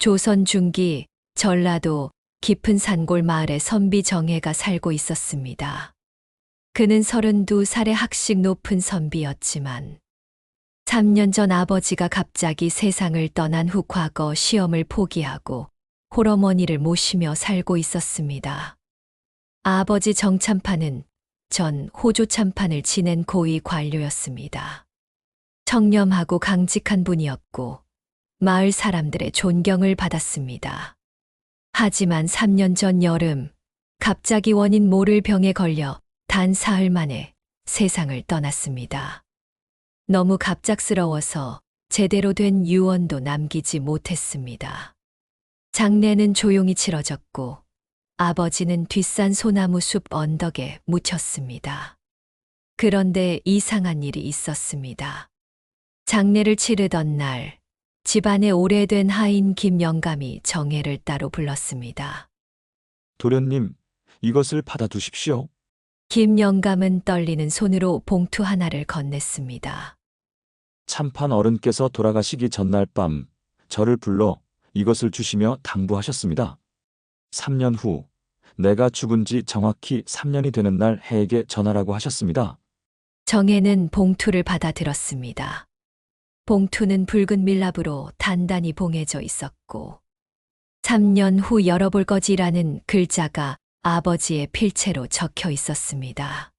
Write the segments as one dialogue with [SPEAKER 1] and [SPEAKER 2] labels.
[SPEAKER 1] 조선 중기 전라도 깊은 산골 마을에 선비 정혜가 살고 있었습니다. 그는 32살의 학식 높은 선비였지만 3년 전 아버지가 갑자기 세상을 떠난 후 과거 시험을 포기하고 홀어머니를 모시며 살고 있었습니다. 아버지 정참판은 전 호조 참판을 지낸 고위 관료였습니다. 청렴하고 강직한 분이었고 마을 사람들의 존경을 받았습니다. 하지만 3년 전 여름 갑자기 원인 모를 병에 걸려 단 사흘 만에 세상을 떠났습니다. 너무 갑작스러워서 제대로 된 유언도 남기지 못했습니다. 장례는 조용히 치러졌고 아버지는 뒷산 소나무 숲 언덕에 묻혔습니다. 그런데 이상한 일이 있었습니다. 장례를 치르던 날 집안의 오래된 하인 김영감이 정혜를 따로 불렀습니다.
[SPEAKER 2] 도련님, 이것을 받아두십시오.
[SPEAKER 1] 김영감은 떨리는 손으로 봉투 하나를 건넸습니다.
[SPEAKER 2] 참판 어른께서 돌아가시기 전날 밤 저를 불러 이것을 주시며 당부하셨습니다. 3년 후 내가 죽은 지 정확히 3년이 되는 날 해에게 전하라고 하셨습니다.
[SPEAKER 1] 정혜는 봉투를 받아들었습니다. 봉투는 붉은 밀랍으로 단단히 봉해져 있었고 3년 후 열어볼 거지라는 글자가 아버지의 필체로 적혀 있었습니다.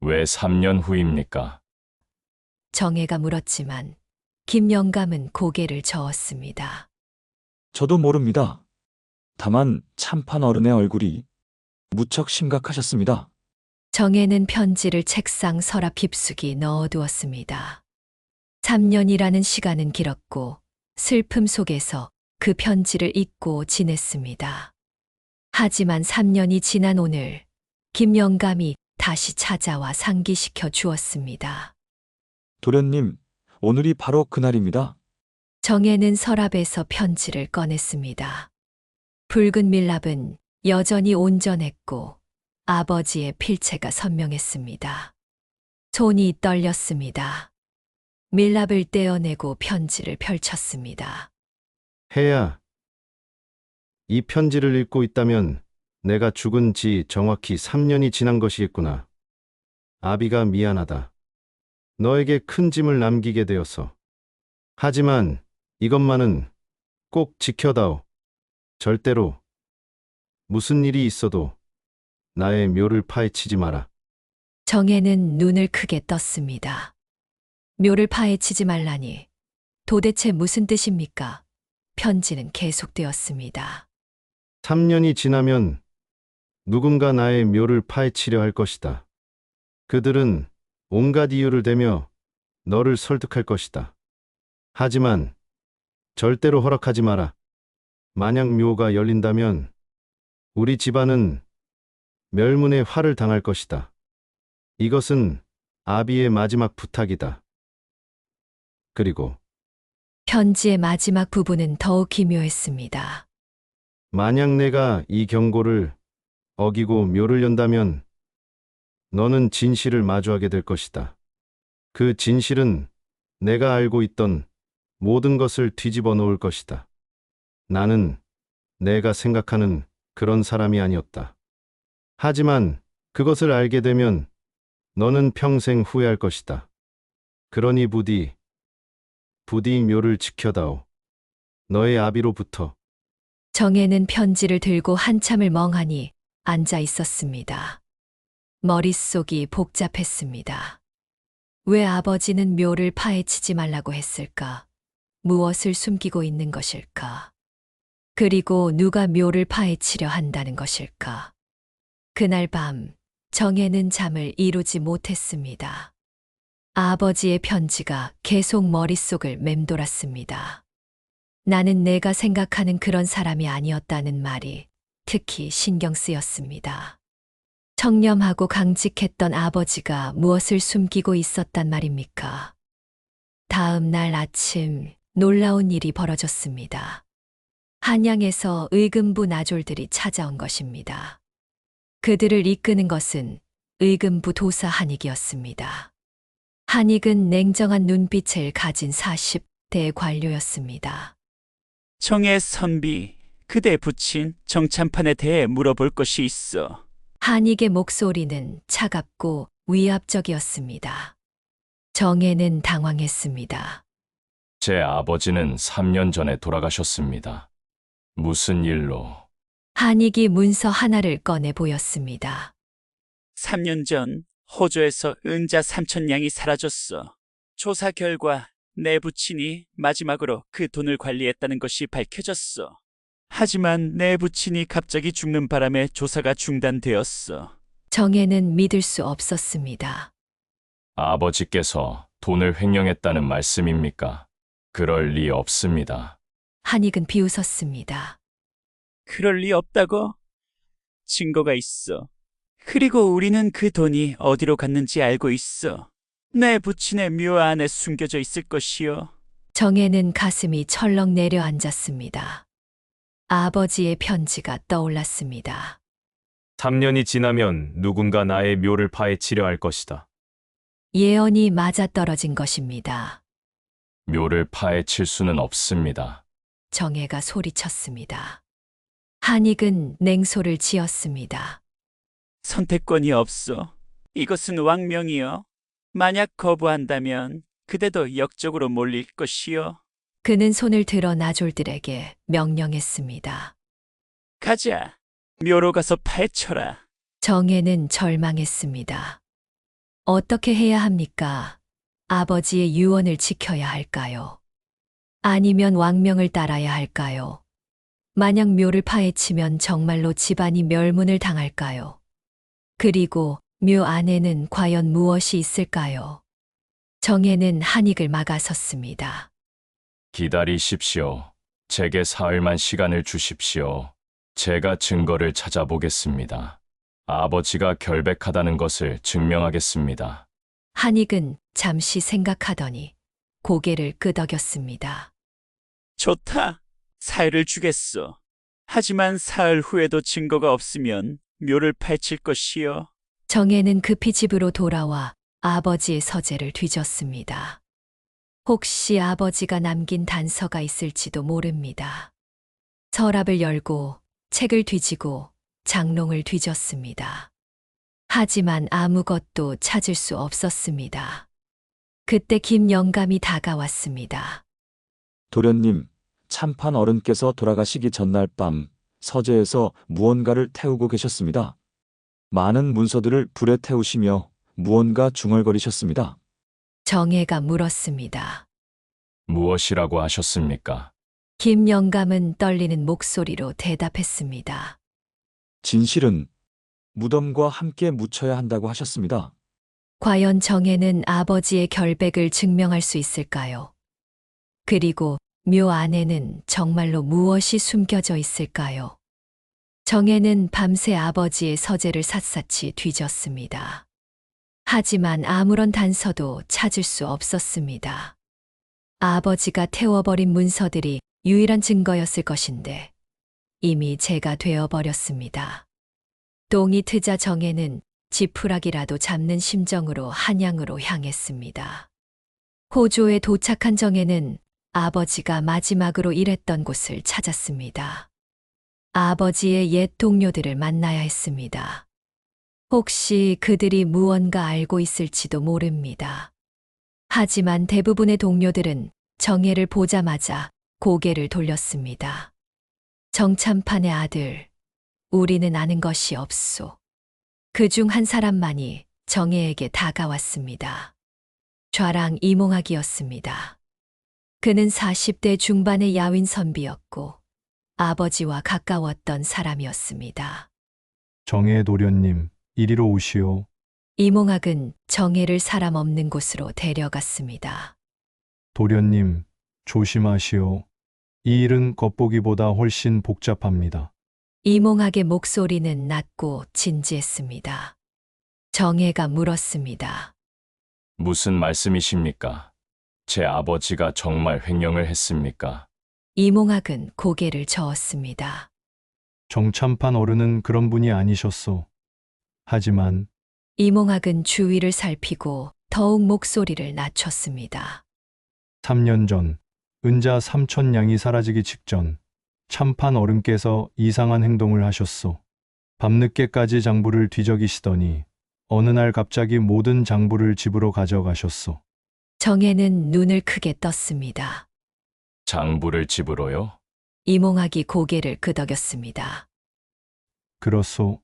[SPEAKER 3] 왜 3년 후입니까?
[SPEAKER 1] 정혜가 물었지만 김영감은 고개를 저었습니다.
[SPEAKER 2] 저도 모릅니다. 다만 참판 어른의 얼굴이 무척 심각하셨습니다.
[SPEAKER 1] 정혜는 편지를 책상 서랍 깊숙이 넣어두었습니다. 3년이라는 시간은 길었고 슬픔 속에서 그 편지를 잊고 지냈습니다. 하지만 3년이 지난 오늘 김영감이 다시 찾아와 상기시켜 주었습니다.
[SPEAKER 2] 도련님, 오늘이 바로 그날입니다.
[SPEAKER 1] 정혜는 서랍에서 편지를 꺼냈습니다. 붉은 밀랍은 여전히 온전했고 아버지의 필체가 선명했습니다. 손이 떨렸습니다. 밀랍을 떼어내고 편지를 펼쳤습니다.
[SPEAKER 4] 혜야, 이 편지를 읽고 있다면 내가 죽은 지 정확히 3년이 지난 것이겠구나. 아비가 미안하다. 너에게 큰 짐을 남기게 되어서. 하지만 이것만은 꼭 지켜다오. 절대로 무슨 일이 있어도 나의 묘를 파헤치지 마라.
[SPEAKER 1] 정혜는 눈을 크게 떴습니다. 묘를 파헤치지 말라니 도대체 무슨 뜻입니까? 편지는 계속되었습니다.
[SPEAKER 4] 3년이 지나면 누군가 나의 묘를 파헤치려 할 것이다. 그들은 온갖 이유를 대며 너를 설득할 것이다. 하지만 절대로 허락하지 마라. 만약 묘가 열린다면 우리 집안은 멸문의 화를 당할 것이다. 이것은 아비의 마지막 부탁이다. 그리고
[SPEAKER 1] 편지의 마지막 부분은 더욱 기묘했습니다.
[SPEAKER 4] 만약 내가 이 경고를 어기고 묘를 연다면 너는 진실을 마주하게 될 것이다. 그 진실은 내가 알고 있던 모든 것을 뒤집어 놓을 것이다. 나는 내가 생각하는 그런 사람이 아니었다. 하지만 그것을 알게 되면 너는 평생 후회할 것이다. 그러니 부디 묘를 지켜다오. 너의 아비로부터.
[SPEAKER 1] 정혜는 편지를 들고 한참을 멍하니 앉아 있었습니다. 머릿속이 복잡했습니다. 왜 아버지는 묘를 파헤치지 말라고 했을까? 무엇을 숨기고 있는 것일까? 그리고 누가 묘를 파헤치려 한다는 것일까? 그날 밤 정혜는 잠을 이루지 못했습니다. 아버지의 편지가 계속 머릿속을 맴돌았습니다. 나는 내가 생각하는 그런 사람이 아니었다는 말이 특히 신경 쓰였습니다. 청렴하고 강직했던 아버지가 무엇을 숨기고 있었단 말입니까? 다음 날 아침 놀라운 일이 벌어졌습니다. 한양에서 의금부 나졸들이 찾아온 것입니다. 그들을 이끄는 것은 의금부 도사 한익이었습니다. 한익은 냉정한 눈빛을 가진 40대 관료였습니다.
[SPEAKER 5] 정의 선비, 그대 부친 정찬판에 대해 물어볼 것이 있어.
[SPEAKER 1] 한익의 목소리는 차갑고 위압적이었습니다. 정혜는 당황했습니다.
[SPEAKER 3] 제 아버지는 3년 전에 돌아가셨습니다. 무슨 일로?
[SPEAKER 1] 한익이 문서 하나를 꺼내 보였습니다.
[SPEAKER 5] 3년 전 호주에서 은자 3,000냥이 사라졌어. 조사 결과 내 부친이 마지막으로 그 돈을 관리했다는 것이 밝혀졌어. 하지만 내 부친이 갑자기 죽는 바람에 조사가 중단되었어.
[SPEAKER 1] 정혜는 믿을 수 없었습니다.
[SPEAKER 3] 아버지께서 돈을 횡령했다는 말씀입니까? 그럴 리 없습니다.
[SPEAKER 1] 한익은 비웃었습니다.
[SPEAKER 5] 그럴 리 없다고? 증거가 있어. 그리고 우리는 그 돈이 어디로 갔는지 알고 있어. 내 부친의 묘 안에 숨겨져 있을 것이요.
[SPEAKER 1] 정혜는 가슴이 철렁 내려앉았습니다. 아버지의 편지가 떠올랐습니다.
[SPEAKER 6] 3년이 지나면 누군가 나의 묘를 파헤치려 할 것이다.
[SPEAKER 1] 예언이 맞아떨어진 것입니다.
[SPEAKER 3] 묘를 파헤칠 수는 없습니다.
[SPEAKER 1] 정혜가 소리쳤습니다. 한익은 냉소를 지었습니다.
[SPEAKER 5] 선택권이 없어. 이것은 왕명이요. 만약 거부한다면 그대도 역적으로 몰릴 것이요.
[SPEAKER 1] 그는 손을 들어 나졸들에게 명령했습니다.
[SPEAKER 5] 가자. 묘로 가서 파헤쳐라.
[SPEAKER 1] 정혜는 절망했습니다. 어떻게 해야 합니까? 아버지의 유언을 지켜야 할까요? 아니면 왕명을 따라야 할까요? 만약 묘를 파헤치면 정말로 집안이 멸문을 당할까요? 그리고 묘 안에는 과연 무엇이 있을까요? 정혜는 한익을 막아섰습니다.
[SPEAKER 3] 기다리십시오. 제게 사흘만 시간을 주십시오. 제가 증거를 찾아보겠습니다. 아버지가 결백하다는 것을 증명하겠습니다.
[SPEAKER 1] 한익은 잠시 생각하더니 고개를 끄덕였습니다.
[SPEAKER 5] 좋다. 사흘을 주겠어. 하지만 사흘 후에도 증거가 없으면 묘를 파헤칠 것이요.
[SPEAKER 1] 정혜는 급히 집으로 돌아와 아버지의 서재를 뒤졌습니다. 혹시 아버지가 남긴 단서가 있을지도 모릅니다. 서랍을 열고 책을 뒤지고 장롱을 뒤졌습니다. 하지만 아무것도 찾을 수 없었습니다. 그때 김영감이 다가왔습니다.
[SPEAKER 2] 도련님, 참판 어른께서 돌아가시기 전날 밤 서재에서 무언가를 태우고 계셨습니다. 많은 문서들을 불에 태우시며 무언가 중얼거리셨습니다.
[SPEAKER 1] 정혜가 물었습니다.
[SPEAKER 3] 무엇이라고 하셨습니까?
[SPEAKER 1] 김영감은 떨리는 목소리로 대답했습니다.
[SPEAKER 2] 진실은 무덤과 함께 묻혀야 한다고 하셨습니다.
[SPEAKER 1] 과연 정혜는 아버지의 결백을 증명할 수 있을까요? 그리고 묘 안에는 정말로 무엇이 숨겨져 있을까요? 정혜는 밤새 아버지의 서재를 샅샅이 뒤졌습니다. 하지만 아무런 단서도 찾을 수 없었습니다. 아버지가 태워버린 문서들이 유일한 증거였을 것인데 이미 제가 되어버렸습니다. 똥이 트자 정혜는 지푸라기라도 잡는 심정으로 한양으로 향했습니다. 호조에 도착한 정혜는 아버지가 마지막으로 일했던 곳을 찾았습니다. 아버지의 옛 동료들을 만나야 했습니다. 혹시 그들이 무언가 알고 있을지도 모릅니다. 하지만 대부분의 동료들은 정혜를 보자마자 고개를 돌렸습니다. 정참판의 아들, 우리는 아는 것이 없소. 그중 한 사람만이 정혜에게 다가왔습니다. 좌랑 이몽학이었습니다. 그는 40대 중반의 야윈 선비였고 아버지와 가까웠던 사람이었습니다.
[SPEAKER 7] 정혜 도련님, 이리로 오시오.
[SPEAKER 1] 이몽학은 정혜를 사람 없는 곳으로 데려갔습니다.
[SPEAKER 7] 도련님, 조심하시오. 이 일은 겉보기보다 훨씬 복잡합니다.
[SPEAKER 1] 이몽학의 목소리는 낮고 진지했습니다. 정혜가 물었습니다.
[SPEAKER 3] 무슨 말씀이십니까? 제 아버지가 정말 횡령을 했습니까?
[SPEAKER 1] 이몽학은 고개를 저었습니다.
[SPEAKER 7] 정참판 어른은 그런 분이 아니셨소. 하지만
[SPEAKER 1] 이몽학은 주위를 살피고 더욱 목소리를 낮췄습니다.
[SPEAKER 7] 3년 전 은자 3,000냥이 사라지기 직전 참판 어른께서 이상한 행동을 하셨소. 밤늦게까지 장부를 뒤적이시더니 어느 날 갑자기 모든 장부를 집으로 가져가셨소.
[SPEAKER 1] 정혜는 눈을 크게 떴습니다.
[SPEAKER 3] 장부를 집으로요?
[SPEAKER 1] 이몽학이 고개를 끄덕였습니다.
[SPEAKER 7] 그렇소.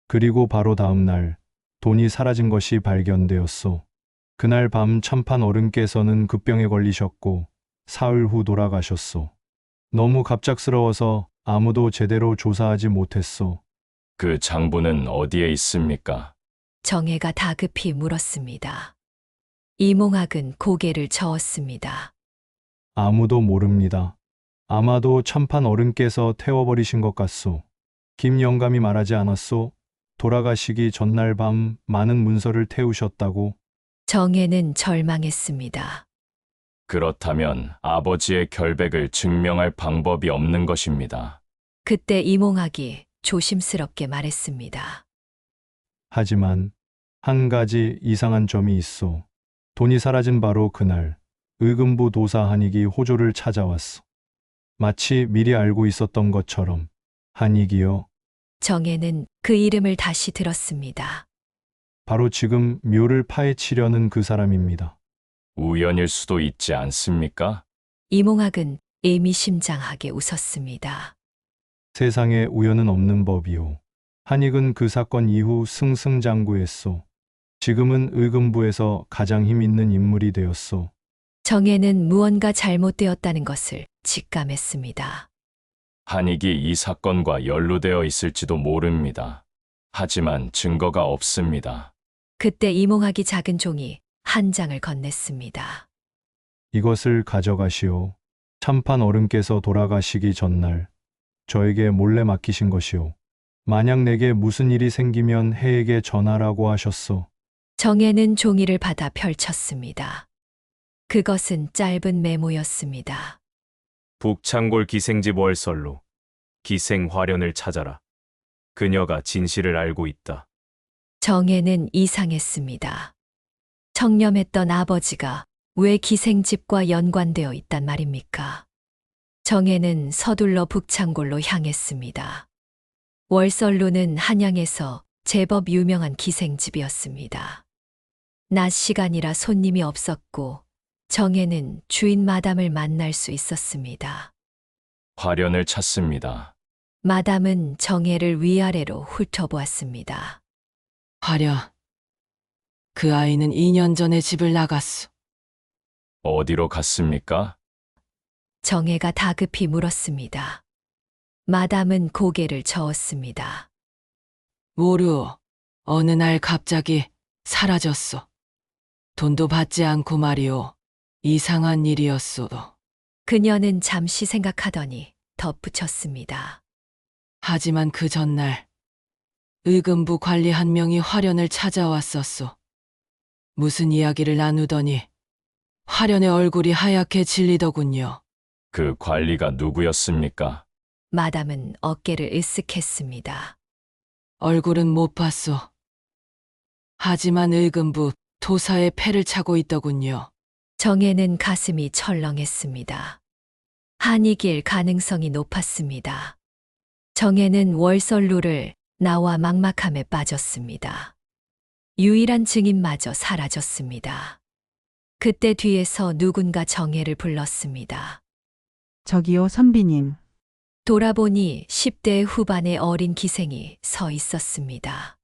[SPEAKER 7] 그리고 바로 다음 날 돈이 사라진 것이 발견되었소. 그날 밤 참판 어른께서는 급병에 걸리셨고 사흘 후 돌아가셨소. 너무 갑작스러워서 아무도 제대로 조사하지 못했소.
[SPEAKER 3] 그 장부는 어디에 있습니까?
[SPEAKER 1] 정혜가 다급히 물었습니다. 이몽학은 고개를 저었습니다.
[SPEAKER 7] 아무도 모릅니다. 아마도 참판 어른께서 태워버리신 것 같소. 김 영감이 말하지 않았소? 돌아가시기 전날 밤 많은 문서를 태우셨다고.
[SPEAKER 1] 정혜는 절망했습니다.
[SPEAKER 3] 그렇다면 아버지의 결백을 증명할 방법이 없는 것입니다.
[SPEAKER 1] 그때 이몽학이 조심스럽게 말했습니다.
[SPEAKER 7] 하지만 한 가지 이상한 점이 있소. 돈이 사라진 바로 그날 의금부 도사 한익이 호조를 찾아왔소. 마치 미리 알고 있었던 것처럼. 한익이요.
[SPEAKER 1] 정혜는 그 이름을 다시 들었습니다.
[SPEAKER 7] 바로 지금 묘를 파헤치려는 그 사람입니다.
[SPEAKER 3] 우연일 수도 있지 않습니까?
[SPEAKER 1] 이몽학은 의미심장하게 웃었습니다.
[SPEAKER 7] 세상에 우연은 없는 법이오. 한익은 그 사건 이후 승승장구했소. 지금은 의금부에서 가장 힘 있는 인물이 되었소.
[SPEAKER 1] 정혜는 무언가 잘못되었다는 것을 직감했습니다.
[SPEAKER 3] 한익이 이 사건과 연루되어 있을지도 모릅니다. 하지만 증거가 없습니다.
[SPEAKER 1] 그때 이몽학이 작은 종이 한 장을 건넸습니다.
[SPEAKER 7] 이것을 가져가시오. 참판 어른께서 돌아가시기 전날 저에게 몰래 맡기신 것이오. 만약 내게 무슨 일이 생기면 해에게 전하라고 하셨소.
[SPEAKER 1] 정혜는 종이를 받아 펼쳤습니다. 그것은 짧은 메모였습니다.
[SPEAKER 6] 북창골 기생집 월설로 기생 화련을 찾아라. 그녀가 진실을 알고 있다.
[SPEAKER 1] 정혜는 이상했습니다. 청렴했던 아버지가 왜 기생집과 연관되어 있단 말입니까? 정혜는 서둘러 북창골로 향했습니다. 월설루는 한양에서 제법 유명한 기생집이었습니다. 낮 시간이라 손님이 없었고 정혜는 주인 마담을 만날 수 있었습니다.
[SPEAKER 3] 화련을 찾습니다.
[SPEAKER 1] 마담은 정혜를 위아래로 훑어보았습니다.
[SPEAKER 8] 화련, 그 아이는 2년 전에 집을 나갔소.
[SPEAKER 3] 어디로 갔습니까?
[SPEAKER 1] 정혜가 다급히 물었습니다. 마담은 고개를 저었습니다.
[SPEAKER 8] 모르오. 어느 날 갑자기 사라졌소. 돈도 받지 않고 말이오. 이상한 일이었소도.
[SPEAKER 1] 그녀는 잠시 생각하더니 덧붙였습니다.
[SPEAKER 8] 하지만 그 전날 의금부 관리 한 명이 화련을 찾아왔었소. 무슨 이야기를 나누더니 화련의 얼굴이 하얗게 질리더군요.
[SPEAKER 3] 그 관리가 누구였습니까?
[SPEAKER 1] 마담은 어깨를 으쓱했습니다.
[SPEAKER 8] 얼굴은 못 봤소. 하지만 의금부 도사의 패를 차고 있더군요.
[SPEAKER 1] 정혜는 가슴이 철렁했습니다. 한이길 가능성이 높았습니다. 정혜는 월설루를 나와 막막함에 빠졌습니다. 유일한 증인마저 사라졌습니다. 그때 뒤에서 누군가 정혜를 불렀습니다.
[SPEAKER 9] 저기요, 선비님.
[SPEAKER 1] 돌아보니 10대 후반의 어린 기생이 서 있었습니다.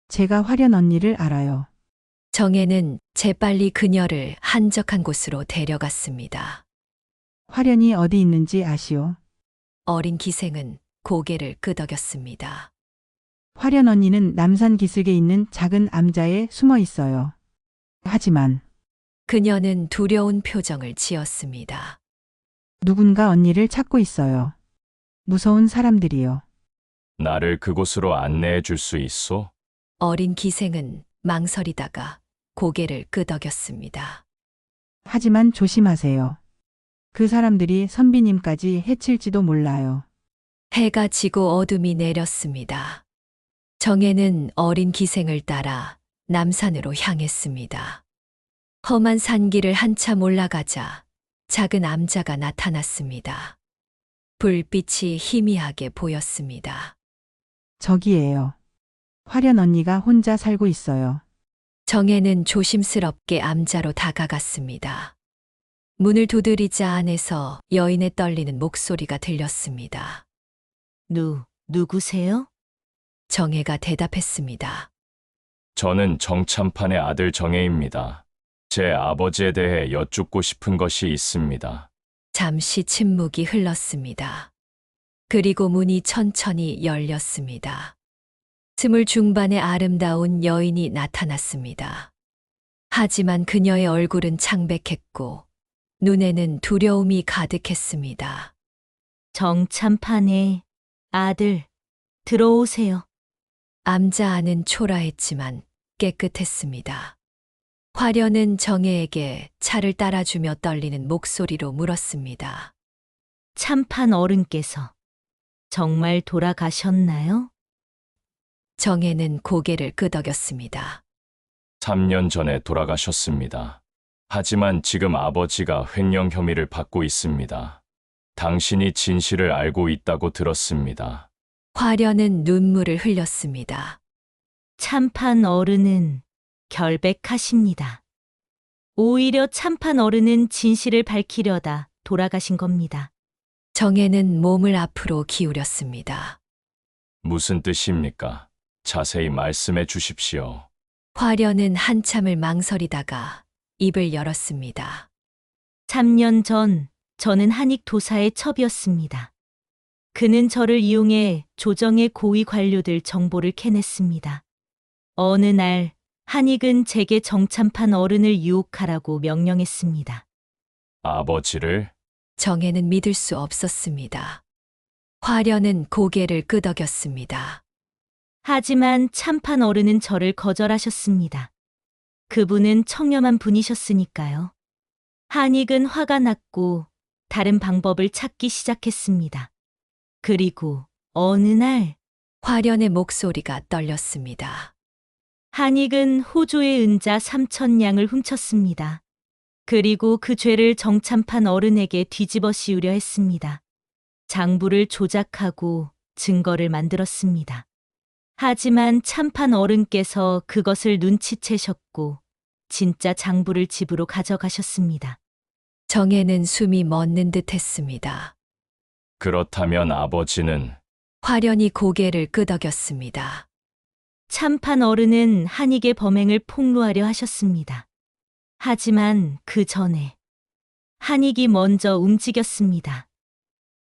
[SPEAKER 9] 제가 화련 언니를 알아요.
[SPEAKER 1] 정혜는 재빨리 그녀를 한적한 곳으로 데려갔습니다.
[SPEAKER 9] 화련이 어디 있는지 아시오?
[SPEAKER 1] 어린 기생은 고개를 끄덕였습니다.
[SPEAKER 9] 화련 언니는 남산 기슭에 있는 작은 암자에 숨어 있어요. 하지만
[SPEAKER 1] 그녀는 두려운 표정을 지었습니다.
[SPEAKER 9] 누군가 언니를 찾고 있어요. 무서운 사람들이요.
[SPEAKER 3] 나를 그곳으로 안내해 줄 수 있소?
[SPEAKER 1] 어린 기생은 망설이다가 고개를 끄덕였습니다.
[SPEAKER 9] 하지만 조심하세요. 그 사람들이 선비님까지 해칠지도 몰라요.
[SPEAKER 1] 해가 지고 어둠이 내렸습니다. 정혜는 어린 기생을 따라 남산으로 향했습니다. 험한 산길을 한참 올라가자 작은 암자가 나타났습니다. 불빛이 희미하게 보였습니다.
[SPEAKER 9] 저기에요. 화련 언니가 혼자 살고 있어요.
[SPEAKER 1] 정혜는 조심스럽게 암자로 다가갔습니다. 문을 두드리자 안에서 여인의 떨리는 목소리가 들렸습니다.
[SPEAKER 8] 누구세요?
[SPEAKER 1] 정혜가 대답했습니다.
[SPEAKER 3] 저는 정참판의 아들 정혜입니다. 제 아버지에 대해 여쭙고 싶은 것이 있습니다.
[SPEAKER 1] 잠시 침묵이 흘렀습니다. 그리고 문이 천천히 열렸습니다. 스물 중반의 아름다운 여인이 나타났습니다. 하지만 그녀의 얼굴은 창백했고 눈에는 두려움이 가득했습니다.
[SPEAKER 8] 정참판의 아들, 들어오세요.
[SPEAKER 1] 암자 안은 초라했지만 깨끗했습니다. 화련은 정혜에게 차를 따라주며 떨리는 목소리로 물었습니다.
[SPEAKER 8] 참판 어른께서 정말 돌아가셨나요?
[SPEAKER 1] 정혜는 고개를 끄덕였습니다.
[SPEAKER 3] 3년 전에 돌아가셨습니다. 하지만 지금 아버지가 횡령 혐의를 받고 있습니다. 당신이 진실을 알고 있다고 들었습니다.
[SPEAKER 1] 화련은 눈물을 흘렸습니다.
[SPEAKER 8] 참판 어른은 결백하십니다. 오히려 참판 어른은 진실을 밝히려다 돌아가신 겁니다.
[SPEAKER 1] 정혜는 몸을 앞으로 기울였습니다.
[SPEAKER 3] 무슨 뜻입니까? 자세히 말씀해 주십시오.
[SPEAKER 1] 화련은 한참을 망설이다가 입을 열었습니다.
[SPEAKER 8] 3년 전 저는 한익 도사의 첩이었습니다. 그는 저를 이용해 조정의 고위 관료들 정보를 캐냈습니다. 어느 날 한익은 제게 정참판 어른을 유혹하라고 명령했습니다.
[SPEAKER 3] 아버지를?
[SPEAKER 1] 정혜는 믿을 수 없었습니다. 화련은 고개를 끄덕였습니다.
[SPEAKER 8] 하지만 참판 어른은 저를 거절하셨습니다. 그분은 청렴한 분이셨으니까요. 한익은 화가 났고 다른 방법을 찾기 시작했습니다. 그리고 어느 날
[SPEAKER 1] 화련의 목소리가 떨렸습니다.
[SPEAKER 8] 한익은 호조의 은자 3,000냥을 훔쳤습니다. 그리고 그 죄를 정참판 어른에게 뒤집어 씌우려 했습니다. 장부를 조작하고 증거를 만들었습니다. 하지만 참판 어른께서 그것을 눈치채셨고 진짜 장부를 집으로 가져가셨습니다.
[SPEAKER 1] 정혜는 숨이 멎는 듯 했습니다.
[SPEAKER 3] 그렇다면 아버지는?
[SPEAKER 1] 화련이 고개를 끄덕였습니다.
[SPEAKER 8] 참판 어른은 한익의 범행을 폭로하려 하셨습니다. 하지만 그 전에 한익이 먼저 움직였습니다.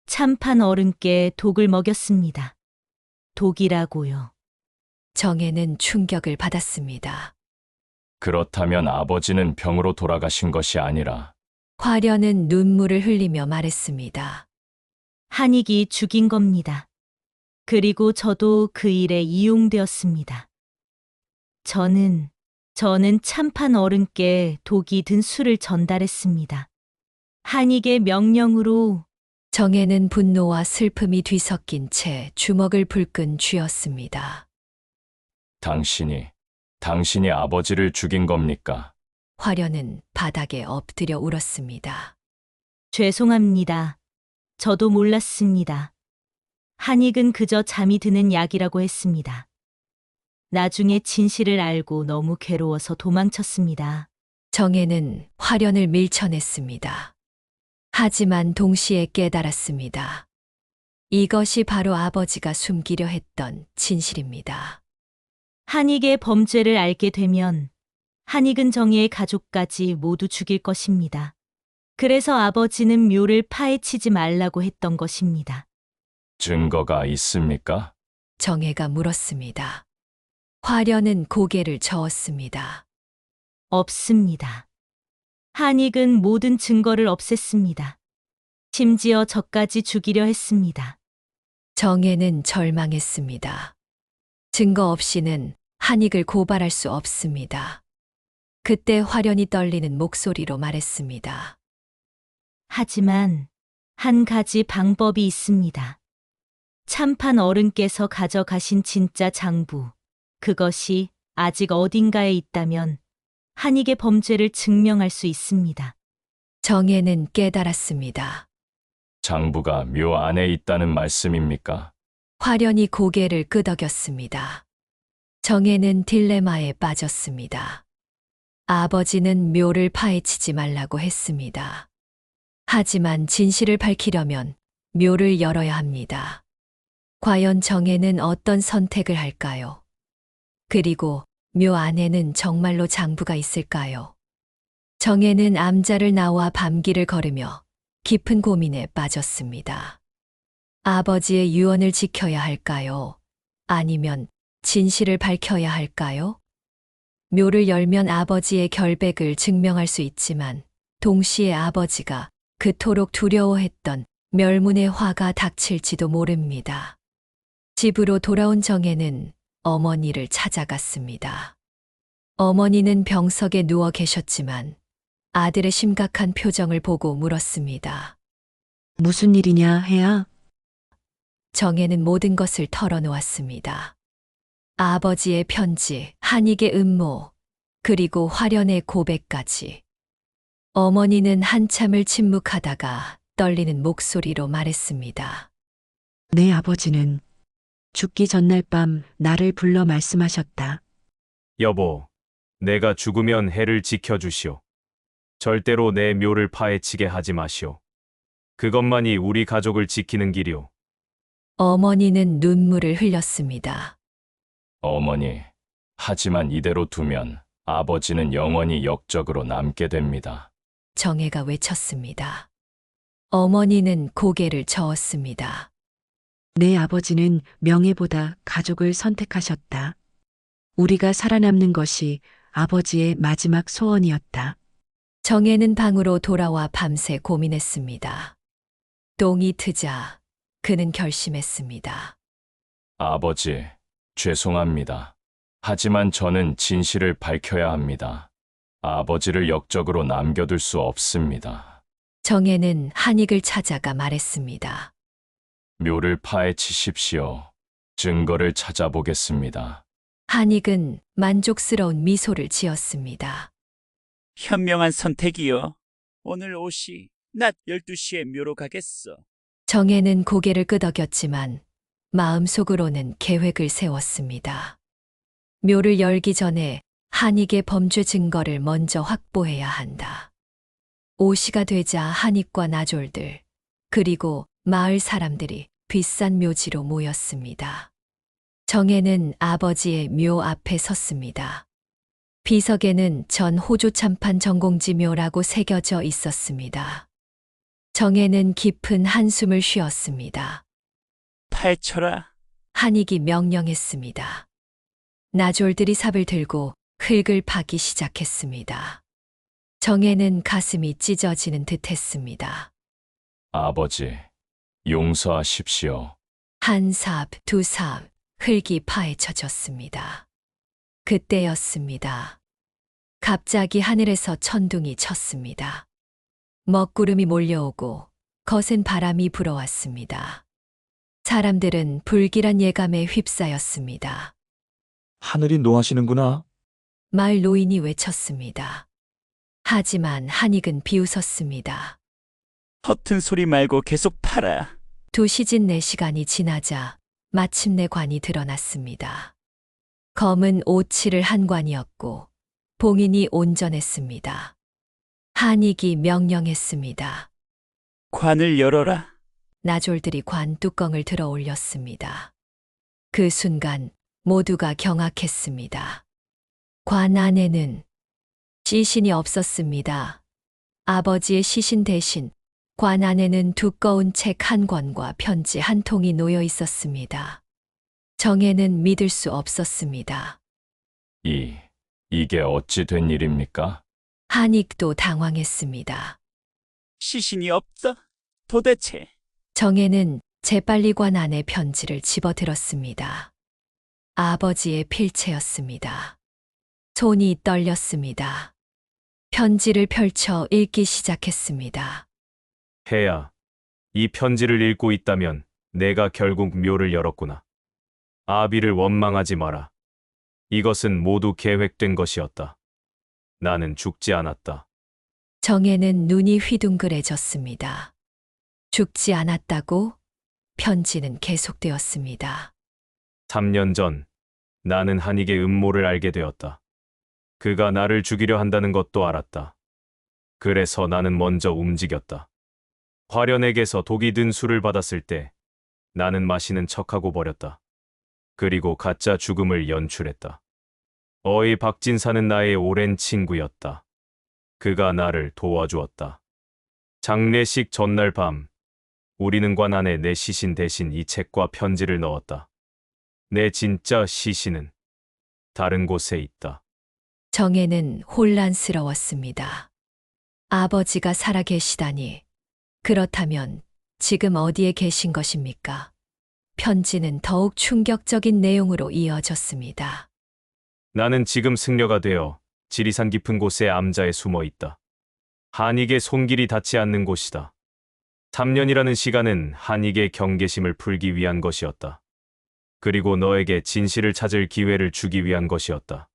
[SPEAKER 8] 참판 어른께 독을 먹였습니다. 독이라고요.
[SPEAKER 1] 정혜는 충격을 받았습니다.
[SPEAKER 3] 그렇다면 아버지는 병으로 돌아가신 것이 아니라
[SPEAKER 1] 화련은 눈물을 흘리며 말했습니다.
[SPEAKER 8] 한익이 죽인 겁니다. 그리고 저도 그 일에 이용되었습니다. 저는 참판 어른께 독이 든 술을 전달했습니다. 한익의 명령으로.
[SPEAKER 1] 정혜는 분노와 슬픔이 뒤섞인 채 주먹을 불끈 쥐었습니다.
[SPEAKER 3] 당신이 아버지를 죽인 겁니까?
[SPEAKER 1] 화련은 바닥에 엎드려 울었습니다.
[SPEAKER 8] 죄송합니다. 저도 몰랐습니다. 한익은 그저 잠이 드는 약이라고 했습니다. 나중에 진실을 알고 너무 괴로워서 도망쳤습니다.
[SPEAKER 1] 정혜는 화련을 밀쳐냈습니다. 하지만 동시에 깨달았습니다. 이것이 바로 아버지가 숨기려 했던 진실입니다.
[SPEAKER 8] 한익의 범죄를 알게 되면 한익은 정혜의 가족까지 모두 죽일 것입니다. 그래서 아버지는 묘를 파헤치지 말라고 했던 것입니다.
[SPEAKER 3] 증거가 있습니까?
[SPEAKER 1] 정혜가 물었습니다. 화련은 고개를 저었습니다.
[SPEAKER 8] 없습니다. 한익은 모든 증거를 없앴습니다. 심지어 저까지 죽이려 했습니다.
[SPEAKER 1] 정혜는 절망했습니다. 증거 없이는 한익을 고발할 수 없습니다. 그때 화련이 떨리는 목소리로 말했습니다.
[SPEAKER 8] 하지만 한 가지 방법이 있습니다. 참판 어른께서 가져가신 진짜 장부, 그것이 아직 어딘가에 있다면 한익의 범죄를 증명할 수 있습니다.
[SPEAKER 1] 정혜는 깨달았습니다.
[SPEAKER 3] 장부가 묘 안에 있다는 말씀입니까?
[SPEAKER 1] 화련히 고개를 끄덕였습니다. 정혜는 딜레마에 빠졌습니다. 아버지는 묘를 파헤치지 말라고 했습니다. 하지만 진실을 밝히려면 묘를 열어야 합니다. 과연 정혜는 어떤 선택을 할까요? 그리고 묘 안에는 정말로 장부가 있을까요? 정혜는 암자를 나와 밤길을 걸으며 깊은 고민에 빠졌습니다. 아버지의 유언을 지켜야 할까요? 아니면 진실을 밝혀야 할까요? 묘를 열면 아버지의 결백을 증명할 수 있지만 동시에 아버지가 그토록 두려워했던 멸문의 화가 닥칠지도 모릅니다. 집으로 돌아온 정혜는 어머니를 찾아갔습니다. 어머니는 병석에 누워 계셨지만 아들의 심각한 표정을 보고 물었습니다.
[SPEAKER 10] 무슨 일이냐, 혜야?
[SPEAKER 1] 정혜는 모든 것을 털어놓았습니다. 아버지의 편지, 한익의 음모, 그리고 화련의 고백까지. 어머니는 한참을 침묵하다가 떨리는 목소리로 말했습니다.
[SPEAKER 10] 내 아버지는 죽기 전날 밤 나를 불러 말씀하셨다.
[SPEAKER 6] 여보, 내가 죽으면 해를 지켜주시오. 절대로 내 묘를 파헤치게 하지 마시오. 그것만이 우리 가족을 지키는 길이오.
[SPEAKER 1] 어머니는 눈물을 흘렸습니다.
[SPEAKER 3] 어머니, 하지만 이대로 두면 아버지는 영원히 역적으로 남게 됩니다.
[SPEAKER 1] 정혜가 외쳤습니다. 어머니는 고개를 저었습니다.
[SPEAKER 10] 내 아버지는 명예보다 가족을 선택하셨다. 우리가 살아남는 것이 아버지의 마지막 소원이었다.
[SPEAKER 1] 정혜는 방으로 돌아와 밤새 고민했습니다. 똥이 트자 그는 결심했습니다.
[SPEAKER 3] 아버지, 죄송합니다. 하지만 저는 진실을 밝혀야 합니다. 아버지를 역적으로 남겨둘 수 없습니다.
[SPEAKER 1] 정혜는 한익을 찾아가 말했습니다.
[SPEAKER 3] 묘를 파헤치십시오. 증거를 찾아보겠습니다.
[SPEAKER 1] 한익은 만족스러운 미소를 지었습니다.
[SPEAKER 5] 현명한 선택이요. 오늘 5시, 낮 12시에 묘로 가겠어.
[SPEAKER 1] 정혜는 고개를 끄덕였지만 마음속으로는 계획을 세웠습니다. 묘를 열기 전에 한익의 범죄 증거를 먼저 확보해야 한다. 5시가 되자 한익과 나졸들, 그리고 마을 사람들이 비싼 묘지로 모였습니다. 정혜는 아버지의 묘 앞에 섰습니다. 비석에는 전 호조 참판 전공지 묘라고 새겨져 있었습니다. 정혜는 깊은 한숨을 쉬었습니다.
[SPEAKER 5] 파헤쳐라.
[SPEAKER 1] 한익이 명령했습니다. 나졸들이 삽을 들고 흙을 파기 시작했습니다. 정혜는 가슴이 찢어지는 듯 했습니다.
[SPEAKER 3] 아버지, 용서하십시오.
[SPEAKER 1] 한 삽, 두 삽, 흙이 파헤쳐졌습니다. 그때였습니다. 갑자기 하늘에서 천둥이 쳤습니다. 먹구름이 몰려오고 거센 바람이 불어왔습니다. 사람들은 불길한 예감에 휩싸였습니다.
[SPEAKER 2] 하늘이 노하시는구나.
[SPEAKER 1] 마을 노인이 외쳤습니다. 하지만 한익은 비웃었습니다.
[SPEAKER 5] 허튼 소리 말고 계속 팔아.
[SPEAKER 1] 2시즌 4시간이 지나자 마침내 관이 드러났습니다. 검은 오칠을 한 관이었고 봉인이 온전했습니다. 한익이 명령했습니다.
[SPEAKER 5] 관을 열어라.
[SPEAKER 1] 나졸들이 관 뚜껑을 들어 올렸습니다. 그 순간 모두가 경악했습니다. 관 안에는 시신이 없었습니다. 아버지의 시신 대신 관 안에는 두꺼운 책 한 권과 편지 한 통이 놓여 있었습니다. 정혜는 믿을 수 없었습니다.
[SPEAKER 3] 이게 어찌 된 일입니까?
[SPEAKER 1] 한익도 당황했습니다.
[SPEAKER 5] 시신이 없다. 도대체.
[SPEAKER 1] 정혜는 재빨리 관 안에 편지를 집어들었습니다. 아버지의 필체였습니다. 손이 떨렸습니다. 편지를 펼쳐 읽기 시작했습니다.
[SPEAKER 6] 혜야, 이 편지를 읽고 있다면 내가 결국 묘를 열었구나. 아비를 원망하지 마라. 이것은 모두 계획된 것이었다. 나는 죽지 않았다.
[SPEAKER 1] 정혜는 눈이 휘둥그레졌습니다. 죽지 않았다고? 편지는 계속되었습니다.
[SPEAKER 6] 3년 전 나는 한익의 음모를 알게 되었다. 그가 나를 죽이려 한다는 것도 알았다. 그래서 나는 먼저 움직였다. 화련에게서 독이 든 술을 받았을 때 나는 마시는 척하고 버렸다. 그리고 가짜 죽음을 연출했다. 어이 박진사는 나의 오랜 친구였다. 그가 나를 도와주었다. 장례식 전날 밤 우리는 관 안에 내 시신 대신 이 책과 편지를 넣었다. 내 진짜 시신은 다른 곳에 있다.
[SPEAKER 1] 정혜는 혼란스러웠습니다. 아버지가 살아계시다니. 그렇다면 지금 어디에 계신 것입니까? 편지는 더욱 충격적인 내용으로 이어졌습니다.
[SPEAKER 6] 나는 지금 승려가 되어 지리산 깊은 곳에 암자에 숨어 있다. 한익의 손길이 닿지 않는 곳이다. 3년이라는 시간은 한익의 경계심을 풀기 위한 것이었다. 그리고 너에게 진실을 찾을 기회를 주기 위한 것이었다.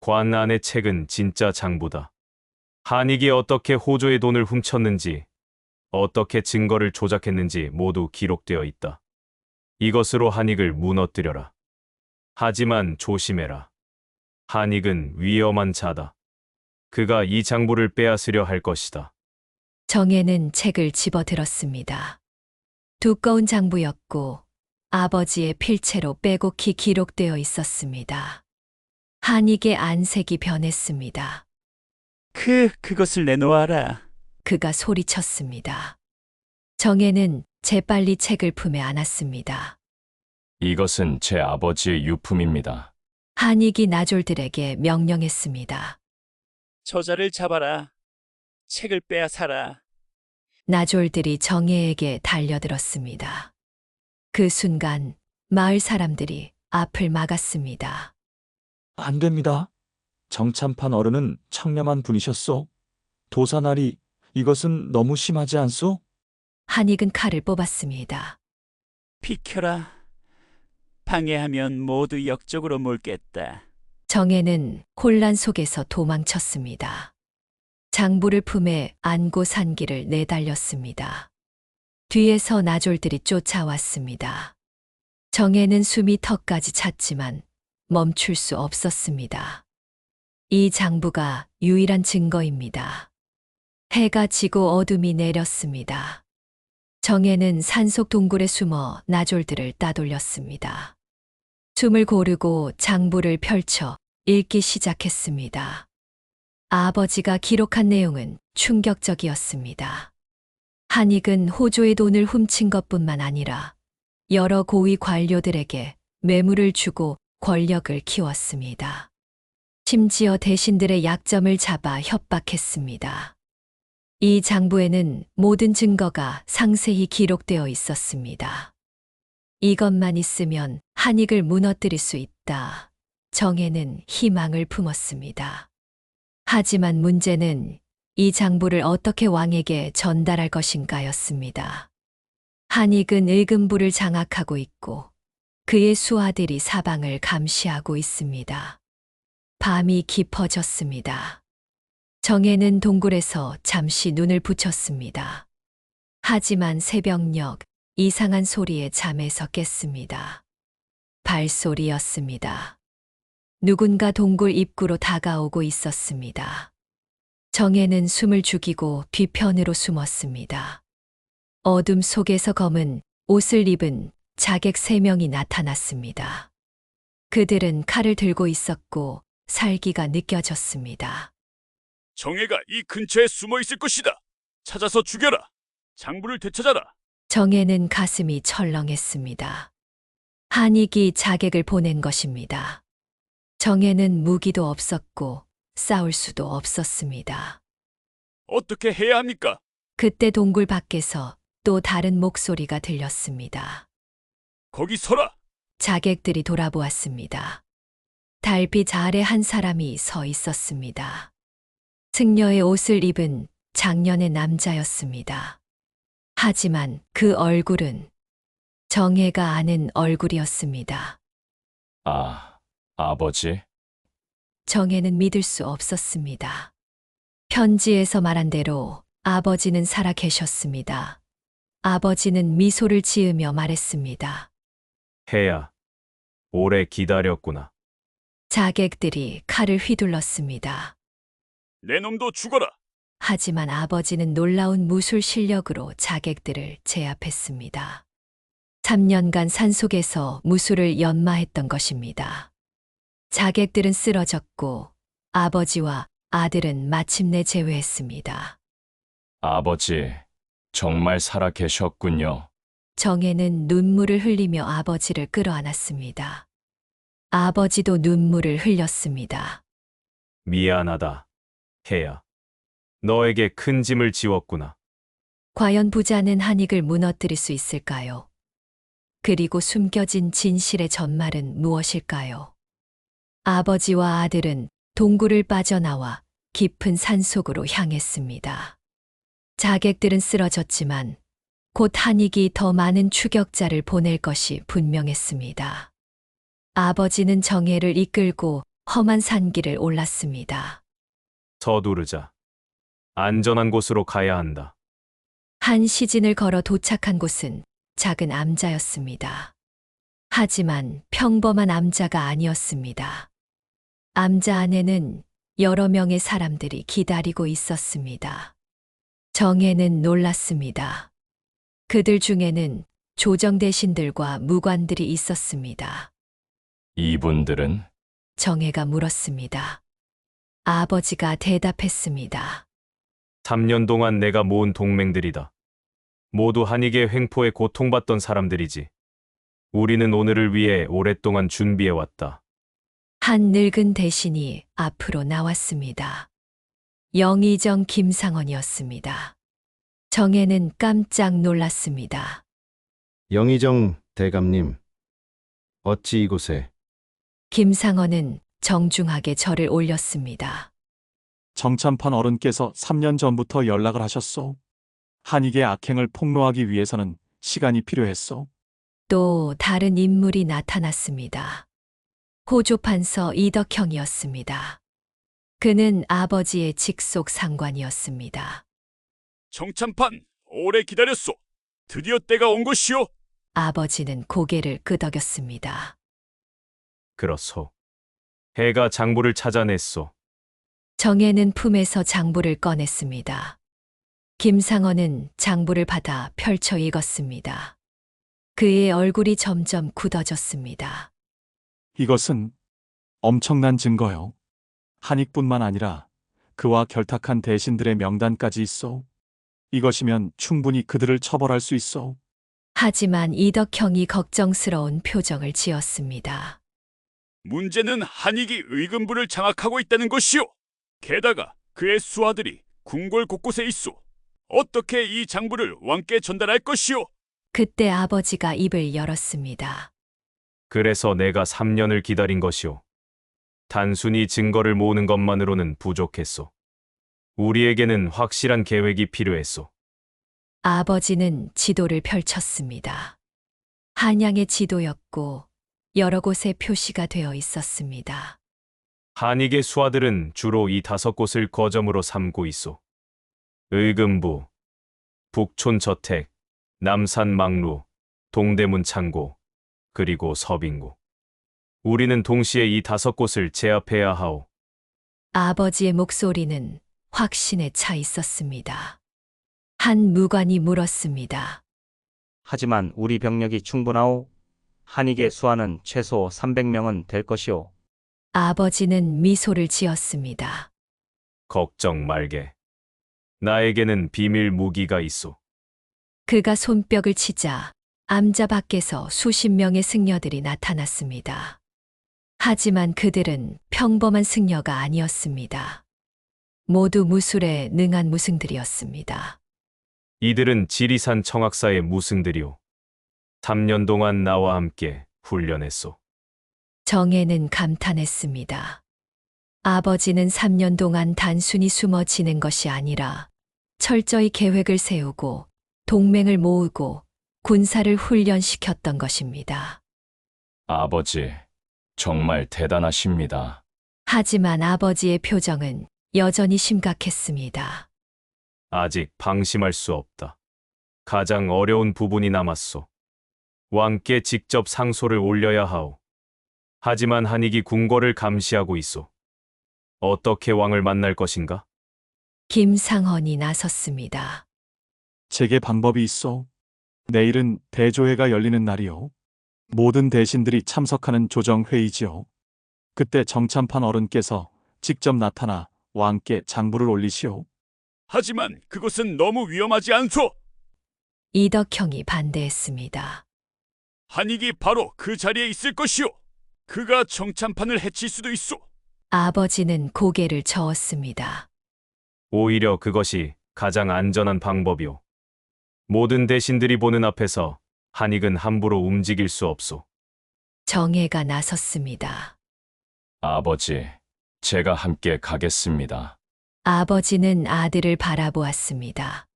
[SPEAKER 6] 관 안의 책은 진짜 장부다. 한익이 어떻게 호조의 돈을 훔쳤는지, 어떻게 증거를 조작했는지 모두 기록되어 있다. 이것으로 한익을 무너뜨려라. 하지만 조심해라. 한익은 위험한 자다. 그가 이 장부를 빼앗으려 할 것이다.
[SPEAKER 1] 정혜는 책을 집어들었습니다. 두꺼운 장부였고 아버지의 필체로 빼곡히 기록되어 있었습니다. 한익의 안색이 변했습니다.
[SPEAKER 5] 그것을 내놓아라.
[SPEAKER 1] 그가 소리쳤습니다. 정혜는 재빨리 책을 품에 안았습니다.
[SPEAKER 3] 이것은 제 아버지의 유품입니다.
[SPEAKER 1] 한익이 나졸들에게 명령했습니다.
[SPEAKER 5] 저자를 잡아라. 책을 빼앗아라.
[SPEAKER 1] 나졸들이 정혜에게 달려들었습니다. 그 순간 마을 사람들이 앞을 막았습니다.
[SPEAKER 2] 안 됩니다. 정참판 어른은 청렴한 분이셨소. 도사나리, 이것은 너무 심하지 않소?
[SPEAKER 1] 한익은 칼을 뽑았습니다.
[SPEAKER 5] 비켜라. 방해하면 모두 역적으로 몰겠다.
[SPEAKER 1] 정혜는 혼란 속에서 도망쳤습니다. 장부를 품에 안고 산길을 내달렸습니다. 뒤에서 나졸들이 쫓아왔습니다. 정혜는 숨이 턱까지 찼지만 멈출 수 없었습니다. 이 장부가 유일한 증거입니다. 해가 지고 어둠이 내렸습니다. 정혜는 산속 동굴에 숨어 나졸들을 따돌렸습니다. 숨을 고르고 장부를 펼쳐 읽기 시작했습니다. 아버지가 기록한 내용은 충격적이었습니다. 한익은 호조의 돈을 훔친 것뿐만 아니라 여러 고위 관료들에게 뇌물을 주고 권력을 키웠습니다. 심지어 대신들의 약점을 잡아 협박했습니다. 이 장부에는 모든 증거가 상세히 기록되어 있었습니다. 이것만 있으면 한익을 무너뜨릴 수 있다. 정혜는 희망을 품었습니다. 하지만 문제는 이 장부를 어떻게 왕에게 전달할 것인가였습니다. 한익은 의금부를 장악하고 있고 그의 수하들이 사방을 감시하고 있습니다. 밤이 깊어졌습니다. 정혜는 동굴에서 잠시 눈을 붙였습니다. 하지만 새벽녘 이상한 소리에 잠에서 깼습니다. 발소리였습니다. 누군가 동굴 입구로 다가오고 있었습니다. 정혜는 숨을 죽이고 뒤편으로 숨었습니다. 어둠 속에서 검은 옷을 입은 자객 3명이 나타났습니다. 그들은 칼을 들고 있었고 살기가 느껴졌습니다.
[SPEAKER 11] 정혜가 이 근처에 숨어 있을 것이다. 찾아서 죽여라. 장부를 되찾아라.
[SPEAKER 1] 정혜는 가슴이 철렁했습니다. 한익이 자객을 보낸 것입니다. 정혜는 무기도 없었고 싸울 수도 없었습니다.
[SPEAKER 11] 어떻게 해야 합니까?
[SPEAKER 1] 그때 동굴 밖에서 또 다른 목소리가 들렸습니다.
[SPEAKER 11] 거기 서라.
[SPEAKER 1] 자객들이 돌아보았습니다. 달빛 아래 한 사람이 서 있었습니다. 승려의 옷을 입은 장년의 남자였습니다. 하지만 그 얼굴은 정혜가 아는 얼굴이었습니다.
[SPEAKER 3] 아버지?
[SPEAKER 1] 정혜는 믿을 수 없었습니다. 편지에서 말한 대로 아버지는 살아 계셨습니다. 아버지는 미소를 지으며 말했습니다.
[SPEAKER 6] 해야, 오래 기다렸구나.
[SPEAKER 1] 자객들이 칼을 휘둘렀습니다.
[SPEAKER 11] 내 놈도 죽어라.
[SPEAKER 1] 하지만 아버지는 놀라운 무술 실력으로 자객들을 제압했습니다. 3년간 산속에서 무술을 연마했던 것입니다. 자객들은 쓰러졌고 아버지와 아들은 마침내 제외했습니다.
[SPEAKER 3] 아버지, 정말 살아 계셨군요.
[SPEAKER 1] 정혜는 눈물을 흘리며 아버지를 끌어안았습니다. 아버지도 눈물을 흘렸습니다.
[SPEAKER 6] 미안하다, 해야. 너에게 큰 짐을 지웠구나.
[SPEAKER 1] 과연 부자는 한익을 무너뜨릴 수 있을까요? 그리고 숨겨진 진실의 전말은 무엇일까요? 아버지와 아들은 동굴을 빠져나와 깊은 산속으로 향했습니다. 자객들은 쓰러졌지만 곧 한익이 더 많은 추격자를 보낼 것이 분명했습니다. 아버지는 정혜를 이끌고 험한 산길을 올랐습니다.
[SPEAKER 6] 서두르자. 안전한 곳으로 가야 한다.
[SPEAKER 1] 한 시진을 걸어 도착한 곳은 작은 암자였습니다. 하지만 평범한 암자가 아니었습니다. 암자 안에는 여러 명의 사람들이 기다리고 있었습니다. 정혜는 놀랐습니다. 그들 중에는 조정 대신들과 무관들이 있었습니다.
[SPEAKER 3] 이분들은
[SPEAKER 1] 정혜가 물었습니다. 아버지가 대답했습니다.
[SPEAKER 6] 3년 동안 내가 모은 동맹들이다. 모두 한익의 횡포에 고통받던 사람들이지. 우리는 오늘을 위해 오랫동안 준비해왔다.
[SPEAKER 1] 한 늙은 대신이 앞으로 나왔습니다. 영의정 김상원이었습니다. 정혜는 깜짝 놀랐습니다.
[SPEAKER 4] 영의정 대감님, 어찌 이곳에?
[SPEAKER 1] 김상원은 정중하게 절을 올렸습니다.
[SPEAKER 2] 정참판 어른께서 3년 전부터 연락을 하셨소. 한익의 악행을 폭로하기 위해서는 시간이 필요했소.
[SPEAKER 1] 또 다른 인물이 나타났습니다. 호조판서 이덕형이었습니다. 그는 아버지의 직속 상관이었습니다.
[SPEAKER 11] 정참판, 오래 기다렸소. 드디어 때가 온 것이오.
[SPEAKER 1] 아버지는 고개를 끄덕였습니다.
[SPEAKER 6] 그렇소. 해가 장부를 찾아냈소.
[SPEAKER 1] 정혜는 품에서 장부를 꺼냈습니다. 김상원은 장부를 받아 펼쳐 읽었습니다. 그의 얼굴이 점점 굳어졌습니다.
[SPEAKER 2] 이것은 엄청난 증거요. 한익뿐만 아니라 그와 결탁한 대신들의 명단까지 있어. 이것이면 충분히 그들을 처벌할 수 있어.
[SPEAKER 1] 하지만 이덕형이 걱정스러운 표정을 지었습니다.
[SPEAKER 11] 문제는 한익이 의금부를 장악하고 있다는 것이오. 게다가 그의 수하들이 궁궐 곳곳에 있소. 어떻게 이 장부를 왕께 전달할 것이오?
[SPEAKER 1] 그때 아버지가 입을 열었습니다.
[SPEAKER 6] 그래서 내가 3년을 기다린 것이오. 단순히 증거를 모으는 것만으로는 부족했소. 우리에게는 확실한 계획이 필요했소.
[SPEAKER 1] 아버지는 지도를 펼쳤습니다. 한양의 지도였고 여러 곳에 표시가 되어 있었습니다.
[SPEAKER 6] 한익의 수하들은 주로 이 5곳을 거점으로 삼고 있소. 의금부, 북촌 저택, 남산 막루, 동대문 창고, 그리고 서빙구. 우리는 동시에 이 5곳을 제압해야 하오.
[SPEAKER 1] 아버지의 목소리는 확신에 차 있었습니다. 한 무관이 물었습니다.
[SPEAKER 12] 하지만 우리 병력이 충분하오. 한익의 수하는 최소 300명은 될 것이오.
[SPEAKER 1] 아버지는 미소를 지었습니다.
[SPEAKER 6] 걱정 말게. 나에게는 비밀 무기가 있소.
[SPEAKER 1] 그가 손뼉을 치자 암자 밖에서 수십 명의 승려들이 나타났습니다. 하지만 그들은 평범한 승려가 아니었습니다. 모두 무술에 능한 무승들이었습니다.
[SPEAKER 6] 이들은 지리산 청학사의 무승들이오. 3년 동안 나와 함께 훈련했소.
[SPEAKER 1] 정혜는 감탄했습니다. 아버지는 3년 동안 단순히 숨어 지낸 것이 아니라 철저히 계획을 세우고 동맹을 모으고 군사를 훈련시켰던 것입니다.
[SPEAKER 3] 아버지, 정말 대단하십니다.
[SPEAKER 1] 하지만 아버지의 표정은 여전히 심각했습니다.
[SPEAKER 6] 아직 방심할 수 없다. 가장 어려운 부분이 남았소. 왕께 직접 상소를 올려야 하오. 하지만 한익이 궁궐을 감시하고 있소. 어떻게 왕을 만날 것인가?
[SPEAKER 1] 김상헌이 나섰습니다.
[SPEAKER 2] 제게 방법이 있어. 내일은 대조회가 열리는 날이요. 모든 대신들이 참석하는 조정회의지요. 그때 정참판 어른께서 직접 나타나 왕께 장부를 올리시오.
[SPEAKER 11] 하지만 그것은 너무 위험하지 않소?
[SPEAKER 1] 이덕형이 반대했습니다.
[SPEAKER 11] 한익이 바로 그 자리에 있을 것이오. 그가 정참판을 해칠 수도 있소.
[SPEAKER 1] 아버지는 고개를 저었습니다.
[SPEAKER 6] 오히려 그것이 가장 안전한 방법이오. 모든 대신들이 보는 앞에서 한익은 함부로 움직일 수 없소.
[SPEAKER 1] 정혜가 나섰습니다.
[SPEAKER 3] 아버지, 제가 함께 가겠습니다.
[SPEAKER 1] 아버지는 아들을 바라보았습니다.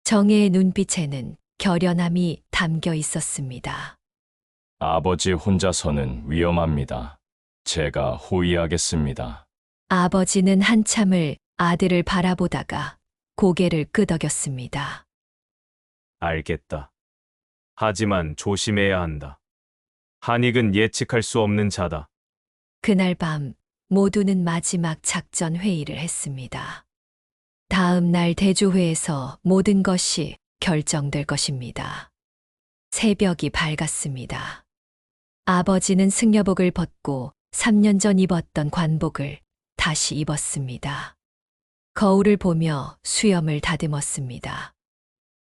[SPEAKER 1] 정혜의 눈빛에는 결연함이 담겨 있었습니다.
[SPEAKER 3] 아버지 혼자서는 위험합니다. 제가 호위하겠습니다.
[SPEAKER 1] 아버지는 한참을 아들을 바라보다가 고개를 끄덕였습니다.
[SPEAKER 6] 알겠다. 하지만 조심해야 한다. 한익은 예측할 수 없는 자다.
[SPEAKER 1] 그날 밤 모두는 마지막 작전 회의를 했습니다. 다음 날 대조회에서 모든 것이 결정될 것입니다. 새벽이 밝았습니다. 아버지는 승려복을 벗고 3년 전 입었던 관복을 다시 입었습니다. 거울을 보며 수염을 다듬었습니다.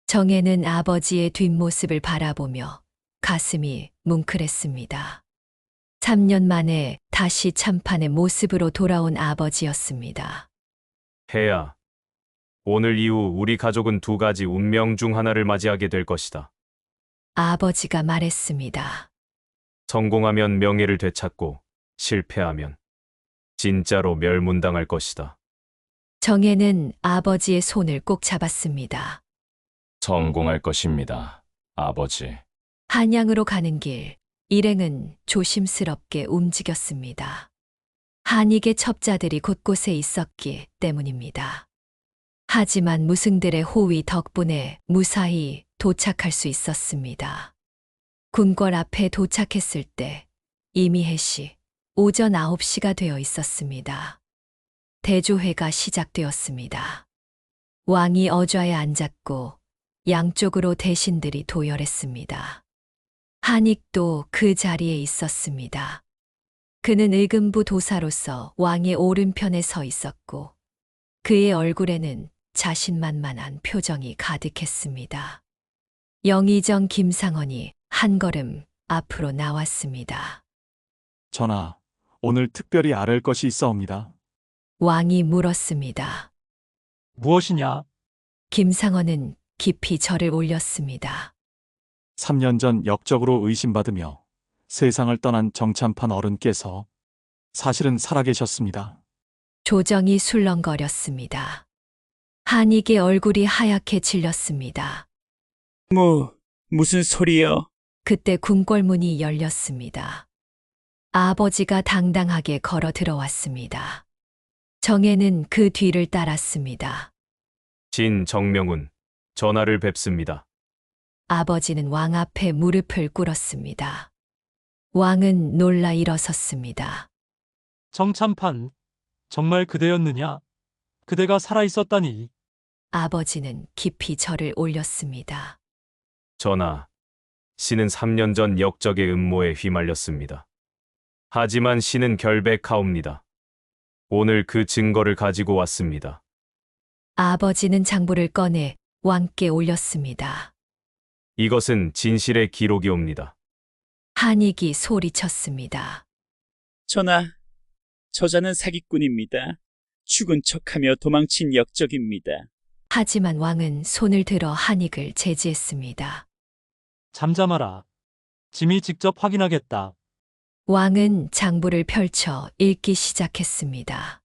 [SPEAKER 1] 정혜는 아버지의 뒷모습을 바라보며 가슴이 뭉클했습니다. 3년 만에 다시 참판의 모습으로 돌아온 아버지였습니다.
[SPEAKER 6] 혜야, 오늘 이후 우리 가족은 두 가지 운명 중 하나를 맞이하게 될 것이다.
[SPEAKER 1] 아버지가 말했습니다.
[SPEAKER 6] 성공하면 명예를 되찾고 실패하면 진짜로 멸문당할 것이다.
[SPEAKER 1] 정혜는 아버지의 손을 꼭 잡았습니다.
[SPEAKER 3] 성공할 것입니다, 아버지.
[SPEAKER 1] 한양으로 가는 길, 일행은 조심스럽게 움직였습니다. 한익의 첩자들이 곳곳에 있었기 때문입니다. 하지만 무승들의 호위 덕분에 무사히 도착할 수 있었습니다. 궁궐 앞에 도착했을 때 이미 해시 오전 9시가 되어 있었습니다. 대조회가 시작되었습니다. 왕이 어좌에 앉았고 양쪽으로 대신들이 도열했습니다. 한익도 그 자리에 있었습니다. 그는 의금부 도사로서 왕의 오른편에 서 있었고 그의 얼굴에는 자신만만한 표정이 가득했습니다. 영의정 김상헌이 한 걸음 앞으로 나왔습니다.
[SPEAKER 2] 전하, 오늘 특별히 아랠 것이 있어옵니다.
[SPEAKER 1] 왕이 물었습니다.
[SPEAKER 13] 무엇이냐?
[SPEAKER 1] 김상헌은 깊이 절을 올렸습니다.
[SPEAKER 2] 3년 전 역적으로 의심받으며 세상을 떠난 정참판 어른께서 사실은 살아계셨습니다.
[SPEAKER 1] 조정이 술렁거렸습니다. 한익의 얼굴이 하얗게 질렸습니다.
[SPEAKER 5] 무슨 소리요?
[SPEAKER 1] 그때 궁궐문이 열렸습니다. 아버지가 당당하게 걸어 들어왔습니다. 정혜는 그 뒤를 따랐습니다.
[SPEAKER 6] 진 정명훈, 전하를 뵙습니다.
[SPEAKER 1] 아버지는 왕 앞에 무릎을 꿇었습니다. 왕은 놀라 일어섰습니다.
[SPEAKER 13] 정참판, 정말 그대였느냐? 그대가 살아있었다니.
[SPEAKER 1] 아버지는 깊이 절을 올렸습니다.
[SPEAKER 6] 전하, 신은 3년 전 역적의 음모에 휘말렸습니다. 하지만 신은 결백하옵니다. 오늘 그 증거를 가지고 왔습니다.
[SPEAKER 1] 아버지는 장부를 꺼내 왕께 올렸습니다.
[SPEAKER 6] 이것은 진실의 기록이옵니다.
[SPEAKER 1] 한익이 소리쳤습니다.
[SPEAKER 5] 전하, 저자는 사기꾼입니다. 죽은 척하며 도망친 역적입니다.
[SPEAKER 1] 하지만 왕은 손을 들어 한익을 제지했습니다.
[SPEAKER 13] 잠잠하라. 짐이 직접 확인하겠다.
[SPEAKER 1] 왕은 장부를 펼쳐 읽기 시작했습니다.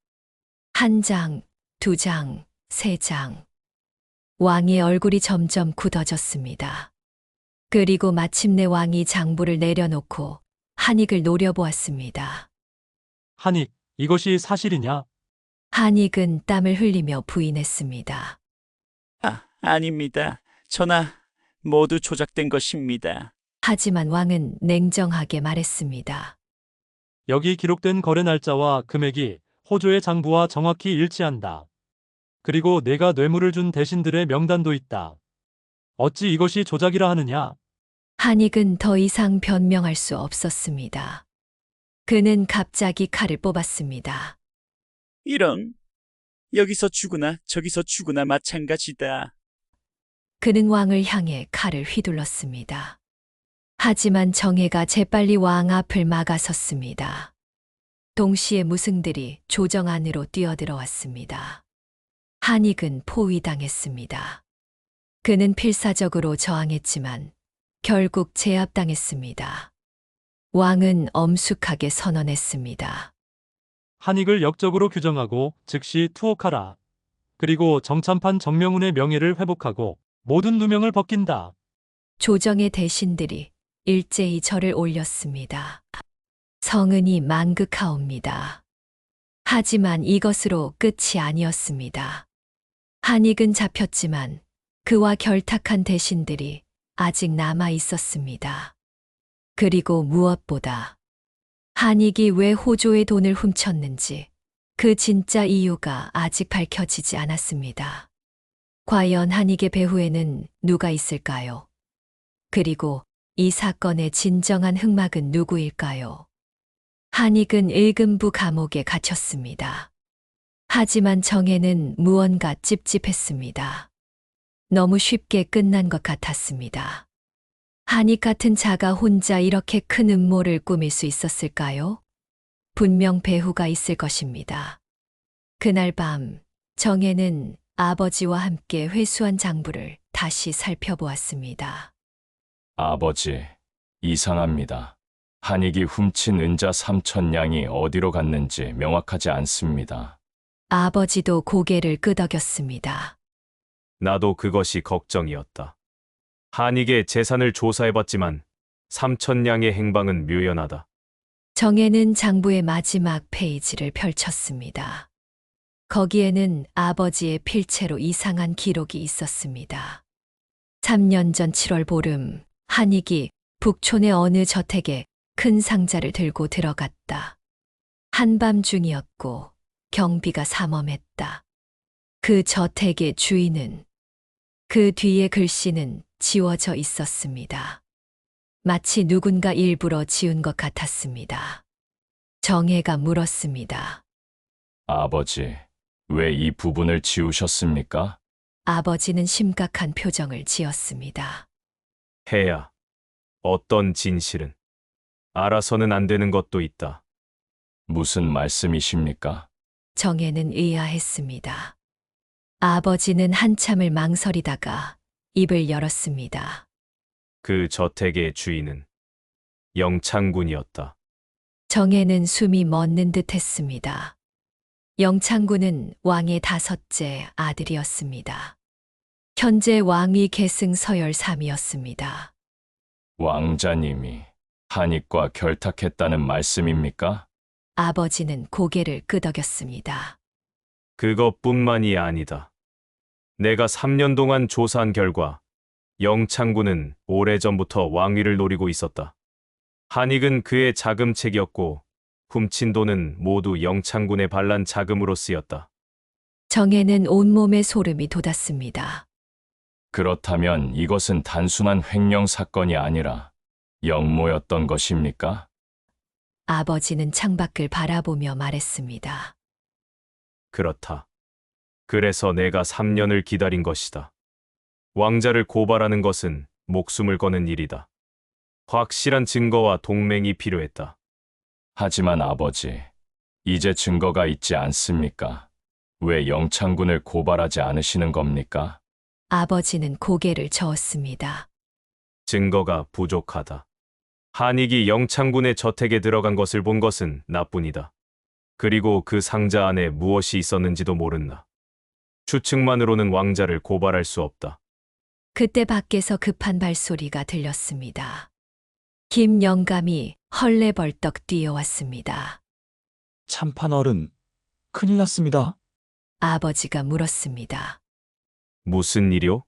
[SPEAKER 1] 1장, 2장, 3장. 왕의 얼굴이 점점 굳어졌습니다. 그리고 마침내 왕이 장부를 내려놓고 한익을 노려보았습니다.
[SPEAKER 13] 한익, 이것이 사실이냐?
[SPEAKER 1] 한익은 땀을 흘리며 부인했습니다.
[SPEAKER 5] 아닙니다. 전하, 모두 조작된 것입니다.
[SPEAKER 1] 하지만 왕은 냉정하게 말했습니다.
[SPEAKER 13] 여기 기록된 거래 날짜와 금액이 호조의 장부와 정확히 일치한다. 그리고 내가 뇌물을 준 대신들의 명단도 있다. 어찌 이것이 조작이라 하느냐?
[SPEAKER 1] 한익은 더 이상 변명할 수 없었습니다. 그는 갑자기 칼을 뽑았습니다.
[SPEAKER 5] 이런, 여기서 죽으나 저기서 죽으나 마찬가지다.
[SPEAKER 1] 그는 왕을 향해 칼을 휘둘렀습니다. 하지만 정혜가 재빨리 왕 앞을 막아섰습니다. 동시에 무승들이 조정 안으로 뛰어들어왔습니다. 한익은 포위당했습니다. 그는 필사적으로 저항했지만 결국 제압당했습니다. 왕은 엄숙하게 선언했습니다.
[SPEAKER 13] 한익을 역적으로 규정하고 즉시 투옥하라. 그리고 정참판 정명훈의 명예를 회복하고 모든 누명을 벗긴다.
[SPEAKER 1] 조정의 대신들이 일제히 절을 올렸습니다. 성은이 망극하옵니다. 하지만 이것으로 끝이 아니었습니다. 한익은 잡혔지만 그와 결탁한 대신들이 아직 남아 있었습니다. 그리고 무엇보다 한익이 왜 호조의 돈을 훔쳤는지 그 진짜 이유가 아직 밝혀지지 않았습니다. 과연 한익의 배후에는 누가 있을까요? 그리고 이 사건의 진정한 흑막은 누구일까요? 한익은 일금부 감옥에 갇혔습니다. 하지만 정혜는 무언가 찝찝했습니다. 너무 쉽게 끝난 것 같았습니다. 한익 같은 자가 혼자 이렇게 큰 음모를 꾸밀 수 있었을까요? 분명 배후가 있을 것입니다. 그날 밤 정혜는 아버지와 함께 회수한 장부를 다시 살펴보았습니다.
[SPEAKER 3] 아버지, 이상합니다. 한익이 훔친 은자 3,000냥이 어디로 갔는지 명확하지 않습니다.
[SPEAKER 1] 아버지도 고개를 끄덕였습니다.
[SPEAKER 6] 나도 그것이 걱정이었다. 한익의 재산을 조사해봤지만 3,000냥의 행방은 묘연하다.
[SPEAKER 1] 정혜는 장부의 마지막 페이지를 펼쳤습니다. 거기에는 아버지의 필체로 이상한 기록이 있었습니다. 3년 전 7월 보름, 한익이 북촌의 어느 저택에 큰 상자를 들고 들어갔다. 한밤중이었고 경비가 삼엄했다. 그 저택의 주인은 그 뒤에 글씨는 지워져 있었습니다. 마치 누군가 일부러 지운 것 같았습니다. 정혜가 물었습니다.
[SPEAKER 3] 아버지, 왜 이 부분을 지우셨습니까?
[SPEAKER 1] 아버지는 심각한 표정을 지었습니다.
[SPEAKER 6] 해야. 어떤 진실은 알아서는 안 되는 것도 있다.
[SPEAKER 3] 무슨 말씀이십니까?
[SPEAKER 1] 정혜는 의아했습니다. 아버지는 한참을 망설이다가 입을 열었습니다.
[SPEAKER 6] 그 저택의 주인은 영창군이었다.
[SPEAKER 1] 정혜는 숨이 멎는 듯 했습니다. 영창군은 왕의 5째 아들이었습니다. 현재 왕위 계승 서열 3이었습니다.
[SPEAKER 3] 왕자님이 한익과 결탁했다는 말씀입니까?
[SPEAKER 1] 아버지는 고개를 끄덕였습니다.
[SPEAKER 6] 그것뿐만이 아니다. 내가 3년 동안 조사한 결과 영창군은 오래전부터 왕위를 노리고 있었다. 한익은 그의 자금책이었고 훔친 돈은 모두 영창군의 반란 자금으로 쓰였다.
[SPEAKER 1] 정혜는 온몸에 소름이 돋았습니다.
[SPEAKER 3] 그렇다면 이것은 단순한 횡령 사건이 아니라 영모였던 것입니까?
[SPEAKER 1] 아버지는 창밖을 바라보며 말했습니다.
[SPEAKER 6] 그렇다. 그래서 내가 3년을 기다린 것이다. 왕자를 고발하는 것은 목숨을 거는 일이다. 확실한 증거와 동맹이 필요했다.
[SPEAKER 3] 하지만 아버지, 이제 증거가 있지 않습니까? 왜 영창군을 고발하지 않으시는 겁니까?
[SPEAKER 1] 아버지는 고개를 저었습니다.
[SPEAKER 6] 증거가 부족하다. 한익이 영창군의 저택에 들어간 것을 본 것은 나뿐이다. 그리고 그 상자 안에 무엇이 있었는지도 모른다. 추측만으로는 왕자를 고발할 수 없다.
[SPEAKER 1] 그때 밖에서 급한 발소리가 들렸습니다. 김영감이 헐레벌떡 뛰어왔습니다.
[SPEAKER 2] 참판 어른, 큰일 났습니다.
[SPEAKER 1] 아버지가 물었습니다.
[SPEAKER 6] 무슨 일이오?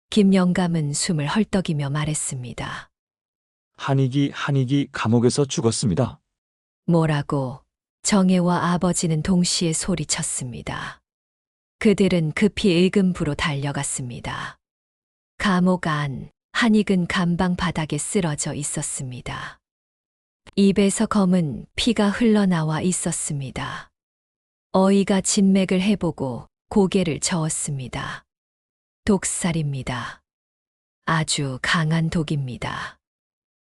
[SPEAKER 1] 김영감은 숨을 헐떡이며 말했습니다.
[SPEAKER 2] 한익이 감옥에서 죽었습니다.
[SPEAKER 1] 뭐라고? 정혜와 아버지는 동시에 소리쳤습니다. 그들은 급히 의금부로 달려갔습니다. 감옥 안, 한익은 감방 바닥에 쓰러져 있었습니다. 입에서 검은 피가 흘러나와 있었습니다. 어이가 진맥을 해보고 고개를 저었습니다. 독살입니다. 아주 강한 독입니다.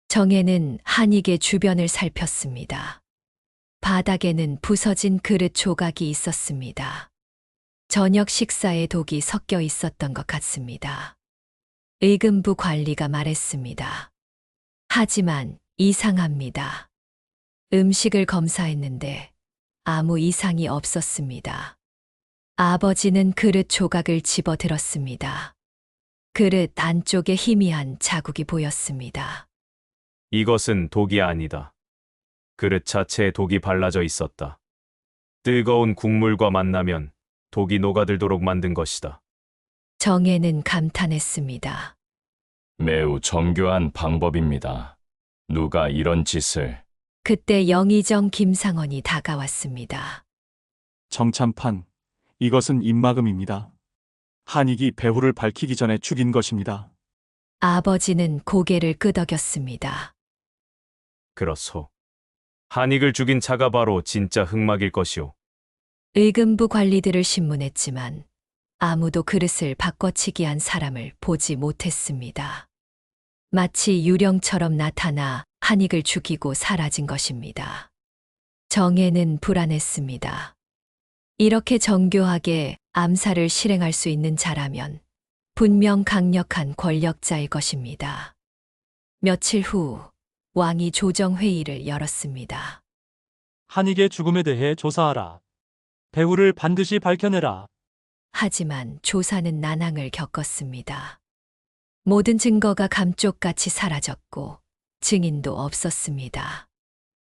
[SPEAKER 1] 정혜는 한익의 주변을 살폈습니다. 바닥에는 부서진 그릇 조각이 있었습니다. 저녁 식사에 독이 섞여 있었던 것 같습니다. 의금부 관리가 말했습니다. 하지만 이상합니다. 음식을 검사했는데 아무 이상이 없었습니다. 아버지는 그릇 조각을 집어들었습니다. 그릇 안쪽에 희미한 자국이 보였습니다.
[SPEAKER 6] 이것은 독이 아니다. 그릇 자체에 독이 발라져 있었다. 뜨거운 국물과 만나면 독이 녹아들도록 만든 것이다.
[SPEAKER 1] 정혜는 감탄했습니다.
[SPEAKER 3] 매우 정교한 방법입니다. 누가 이런 짓을...
[SPEAKER 1] 그때 영의정 김상원이 다가왔습니다.
[SPEAKER 14] 정참판, 이것은 입막음입니다. 한익이 배후를 밝히기 전에 죽인 것입니다.
[SPEAKER 1] 아버지는 고개를 끄덕였습니다.
[SPEAKER 6] 그렇소. 한익을 죽인 차가 바로 진짜 흑막일 것이오.
[SPEAKER 1] 의금부 관리들을 신문했지만 아무도 그릇을 바꿔치기 한 사람을 보지 못했습니다. 마치 유령처럼 나타나 한익을 죽이고 사라진 것입니다. 정혜는 불안했습니다. 이렇게 정교하게 암살을 실행할 수 있는 자라면 분명 강력한 권력자일 것입니다. 며칠 후 왕이 조정회의를 열었습니다.
[SPEAKER 13] 한익의 죽음에 대해 조사하라. 배후를 반드시 밝혀내라.
[SPEAKER 1] 하지만 조사는 난항을 겪었습니다. 모든 증거가 감쪽같이 사라졌고 증인도 없었습니다.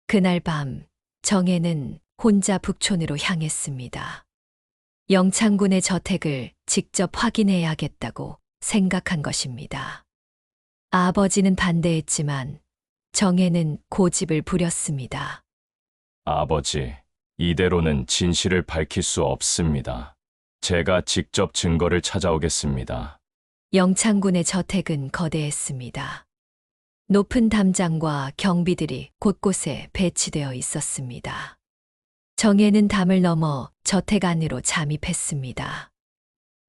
[SPEAKER 1] 그날 밤 정혜는 혼자 북촌으로 향했습니다. 영창군의 저택을 직접 확인해야겠다고 생각한 것입니다. 아버지는 반대했지만 정혜는 고집을 부렸습니다.
[SPEAKER 3] 아버지, 이대로는 진실을 밝힐 수 없습니다. 제가 직접 증거를 찾아오겠습니다.
[SPEAKER 1] 영창군의 저택은 거대했습니다. 높은 담장과 경비들이 곳곳에 배치되어 있었습니다. 정혜는 담을 넘어 저택 안으로 잠입했습니다.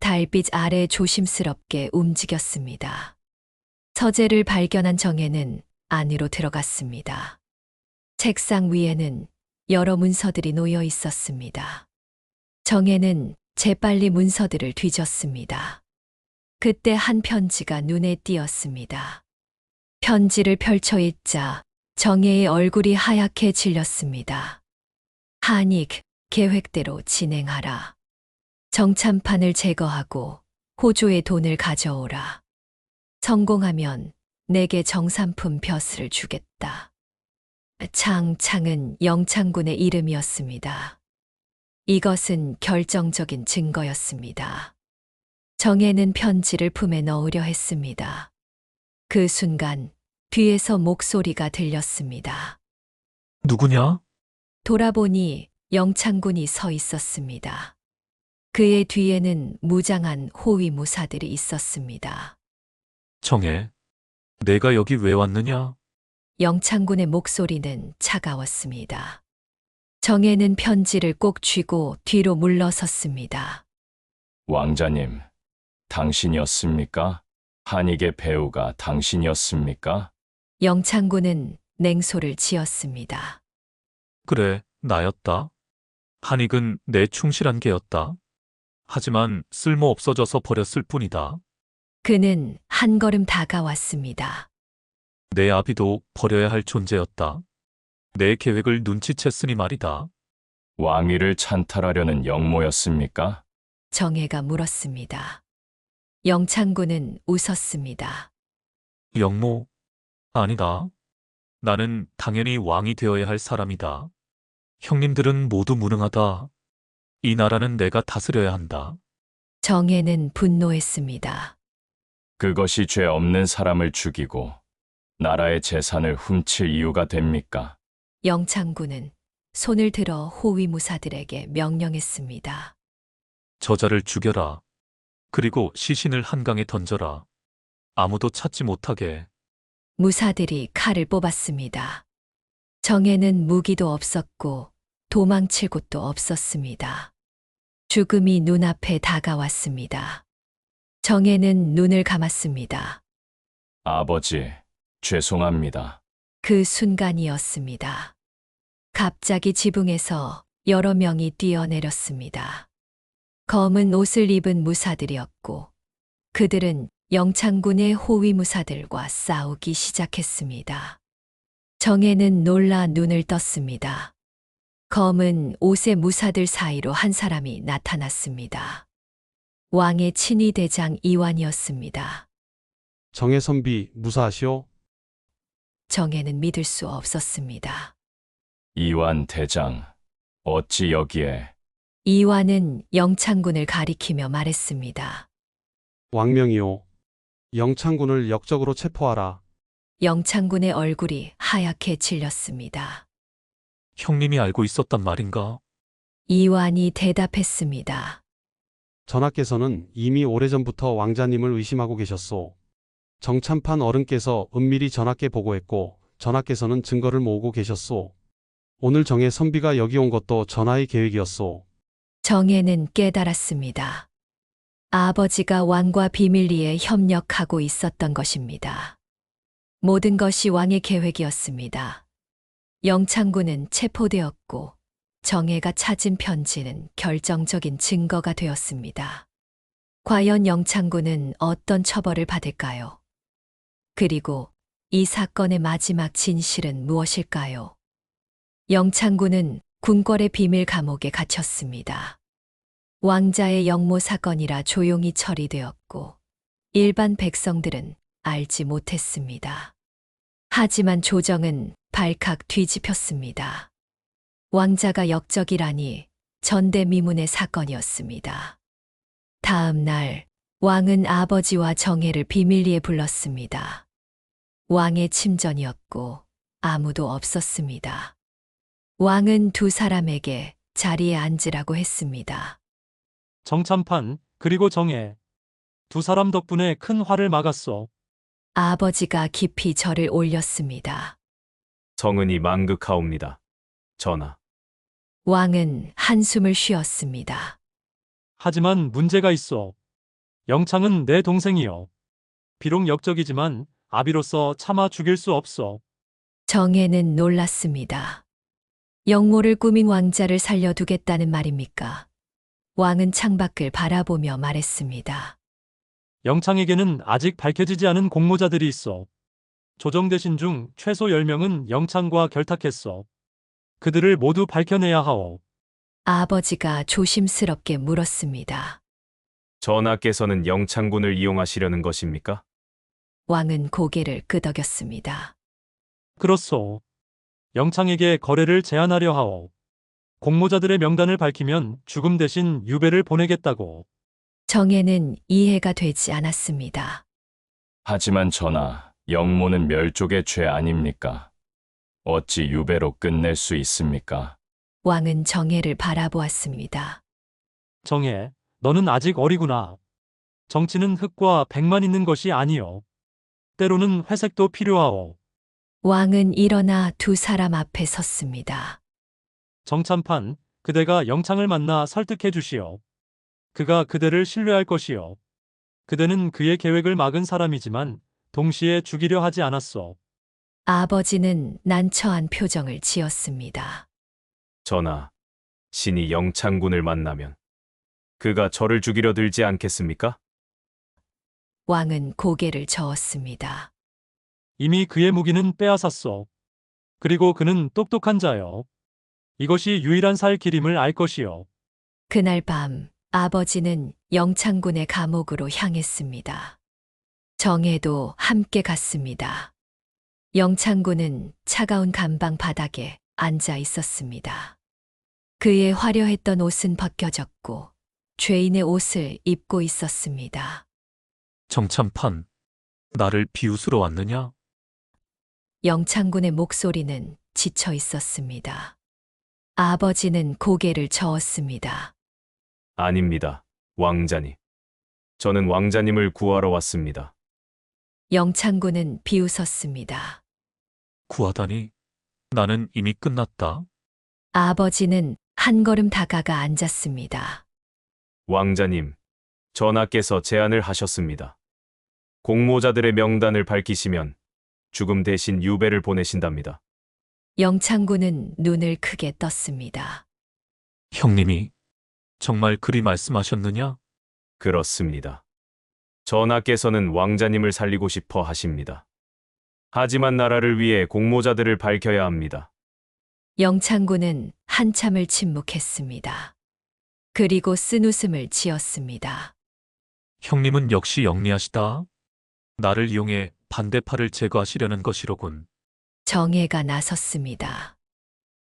[SPEAKER 1] 달빛 아래 조심스럽게 움직였습니다. 서재를 발견한 정혜는 안으로 들어갔습니다. 책상 위에는 여러 문서들이 놓여 있었습니다. 정혜는 재빨리 문서들을 뒤졌습니다. 그때 한 편지가 눈에 띄었습니다. 편지를 펼쳐 읽자 정혜의 얼굴이 하얗게 질렸습니다. 한익, 계획대로 진행하라. 정참판을 제거하고 호조의 돈을 가져오라. 성공하면 내게 정삼품 벼슬을 주겠다. 창은 영창군의 이름이었습니다. 이것은 결정적인 증거였습니다. 정혜는 편지를 품에 넣으려 했습니다. 그 순간 뒤에서 목소리가 들렸습니다.
[SPEAKER 11] 누구냐?
[SPEAKER 1] 돌아보니 영창군이 서 있었습니다. 그의 뒤에는 무장한 호위무사들이 있었습니다.
[SPEAKER 11] 정혜, 내가 여기 왜 왔느냐?
[SPEAKER 1] 영창군의 목소리는 차가웠습니다. 정혜는 편지를 꼭 쥐고 뒤로 물러섰습니다.
[SPEAKER 3] 왕자님, 당신이었습니까? 한익의 배우가 당신이었습니까?
[SPEAKER 1] 영창군은 냉소를 지었습니다.
[SPEAKER 11] 그래, 나였다. 한익은 내 충실한 개였다. 하지만 쓸모 없어져서 버렸을 뿐이다.
[SPEAKER 1] 그는 한 걸음 다가왔습니다.
[SPEAKER 11] 내 아비도 버려야 할 존재였다. 내 계획을 눈치챘으니 말이다.
[SPEAKER 3] 왕위를 찬탈하려는 영모였습니까?
[SPEAKER 1] 정혜가 물었습니다. 영창군은 웃었습니다.
[SPEAKER 11] 영모? 아니다. 나는 당연히 왕이 되어야 할 사람이다. 형님들은 모두 무능하다.
[SPEAKER 15] 이 나라는 내가 다스려야 한다.
[SPEAKER 1] 정혜는 분노했습니다.
[SPEAKER 3] 그것이 죄 없는 사람을 죽이고 나라의 재산을 훔칠 이유가 됩니까?
[SPEAKER 1] 영창군은 손을 들어 호위무사들에게 명령했습니다.
[SPEAKER 15] 저자를 죽여라. 그리고 시신을 한강에 던져라. 아무도 찾지 못하게.
[SPEAKER 1] 무사들이 칼을 뽑았습니다. 정혜는 무기도 없었고 도망칠 곳도 없었습니다. 죽음이 눈앞에 다가왔습니다. 정혜는 눈을 감았습니다.
[SPEAKER 3] 아버지, 죄송합니다.
[SPEAKER 1] 그 순간이었습니다. 갑자기 지붕에서 여러 명이 뛰어내렸습니다. 검은 옷을 입은 무사들이었고 그들은 영창군의 호위무사들과 싸우기 시작했습니다. 정혜는 놀라 눈을 떴습니다. 검은 옷의 무사들 사이로 한 사람이 나타났습니다. 왕의 친위 대장 이완이었습니다.
[SPEAKER 16] 정혜 선비 무사하시오?
[SPEAKER 1] 정혜는 믿을 수 없었습니다.
[SPEAKER 3] 이완 대장, 어찌 여기에?
[SPEAKER 1] 이완은 영창군을 가리키며 말했습니다.
[SPEAKER 16] 왕명이오. 영창군을 역적으로 체포하라.
[SPEAKER 1] 영창군의 얼굴이 하얗게 질렸습니다.
[SPEAKER 15] 형님이 알고 있었단 말인가?
[SPEAKER 1] 이완이 대답했습니다.
[SPEAKER 16] 전하께서는 이미 오래전부터 왕자님을 의심하고 계셨소. 정참판 어른께서 은밀히 전하께 보고했고 전하께서는 증거를 모으고 계셨소. 오늘 정혜 선비가 여기 온 것도 전하의 계획이었소.
[SPEAKER 1] 정혜는 깨달았습니다. 아버지가 왕과 비밀리에 협력하고 있었던 것입니다. 모든 것이 왕의 계획이었습니다. 영창군은 체포되었고 정혜가 찾은 편지는 결정적인 증거가 되었습니다. 과연 영창군은 어떤 처벌을 받을까요? 그리고 이 사건의 마지막 진실은 무엇일까요? 영창군은 궁궐의 비밀 감옥에 갇혔습니다. 왕자의 영모 사건이라 조용히 처리되었고 일반 백성들은 알지 못했습니다. 하지만 조정은 발칵 뒤집혔습니다. 왕자가 역적이라니 전대미문의 사건이었습니다. 다음 날 왕은 아버지와 정혜를 비밀리에 불렀습니다. 왕의 침전이었고 아무도 없었습니다. 왕은 두 사람에게 자리에 앉으라고 했습니다.
[SPEAKER 13] 정참판, 그리고 정혜. 두 사람 덕분에 큰 화를 막았어.
[SPEAKER 1] 아버지가 깊이 절을 올렸습니다.
[SPEAKER 6] 성은이 망극하옵니다. 전하.
[SPEAKER 1] 왕은 한숨을 쉬었습니다.
[SPEAKER 13] 하지만 문제가 있어. 영창은 내 동생이요. 비록 역적이지만 아비로서 차마 죽일 수 없어.
[SPEAKER 1] 정혜는 놀랐습니다. 영모를 꾸민 왕자를 살려두겠다는 말입니까? 왕은 창밖을 바라보며 말했습니다.
[SPEAKER 13] 영창에게는 아직 밝혀지지 않은 공모자들이 있어. 조정대신 중 최소 10명은 영창과 결탁했어. 그들을 모두 밝혀내야 하오.
[SPEAKER 1] 아버지가 조심스럽게 물었습니다.
[SPEAKER 6] 전하께서는 영창군을 이용하시려는 것입니까?
[SPEAKER 1] 왕은 고개를 끄덕였습니다.
[SPEAKER 13] 그렇소. 영창에게 거래를 제안하려 하오. 공모자들의 명단을 밝히면 죽음 대신 유배를 보내겠다고.
[SPEAKER 1] 정혜는 이해가 되지 않았습니다.
[SPEAKER 3] 하지만 전하, 영모는 멸족의 죄 아닙니까? 어찌 유배로 끝낼 수 있습니까?
[SPEAKER 1] 왕은 정혜를 바라보았습니다.
[SPEAKER 13] 정혜, 너는 아직 어리구나. 정치는 흙과 백만 있는 것이 아니오. 때로는 회색도 필요하오.
[SPEAKER 1] 왕은 일어나 두 사람 앞에 섰습니다.
[SPEAKER 13] 정참판, 그대가 영창을 만나 설득해 주시오. 그가 그대를 신뢰할 것이오. 그대는 그의 계획을 막은 사람이지만 동시에 죽이려 하지 않았소.
[SPEAKER 1] 아버지는 난처한 표정을 지었습니다.
[SPEAKER 6] 전하, 신이 영창군을 만나면 그가 저를 죽이려 들지 않겠습니까?
[SPEAKER 1] 왕은 고개를 저었습니다.
[SPEAKER 13] 이미 그의 무기는 빼앗았소. 그리고 그는 똑똑한 자요. 이것이 유일한 살 길임을 알 것이요.
[SPEAKER 1] 그날 밤 아버지는 영창군의 감옥으로 향했습니다. 정혜도 함께 갔습니다. 영창군은 차가운 감방 바닥에 앉아 있었습니다. 그의 화려했던 옷은 벗겨졌고 죄인의 옷을 입고 있었습니다.
[SPEAKER 15] 정참판, 나를 비웃으러 왔느냐?
[SPEAKER 1] 영창군의 목소리는 지쳐 있었습니다. 아버지는 고개를 저었습니다.
[SPEAKER 6] 아닙니다. 왕자님. 저는 왕자님을 구하러 왔습니다.
[SPEAKER 1] 영창군은 비웃었습니다.
[SPEAKER 15] 구하다니, 나는 이미 끝났다.
[SPEAKER 1] 아버지는 한 걸음 다가가 앉았습니다.
[SPEAKER 6] 왕자님, 전하께서 제안을 하셨습니다. 공모자들의 명단을 밝히시면 죽음 대신 유배를 보내신답니다.
[SPEAKER 1] 영창군은 눈을 크게 떴습니다.
[SPEAKER 15] 형님이 정말 그리 말씀하셨느냐?
[SPEAKER 6] 그렇습니다. 전하께서는 왕자님을 살리고 싶어 하십니다. 하지만 나라를 위해 공모자들을 밝혀야 합니다.
[SPEAKER 1] 영창군은 한참을 침묵했습니다. 그리고 쓴웃음을 지었습니다.
[SPEAKER 15] 형님은 역시 영리하시다. 나를 이용해 반대파를 제거하시려는 것이로군.
[SPEAKER 1] 정예가 나섰습니다.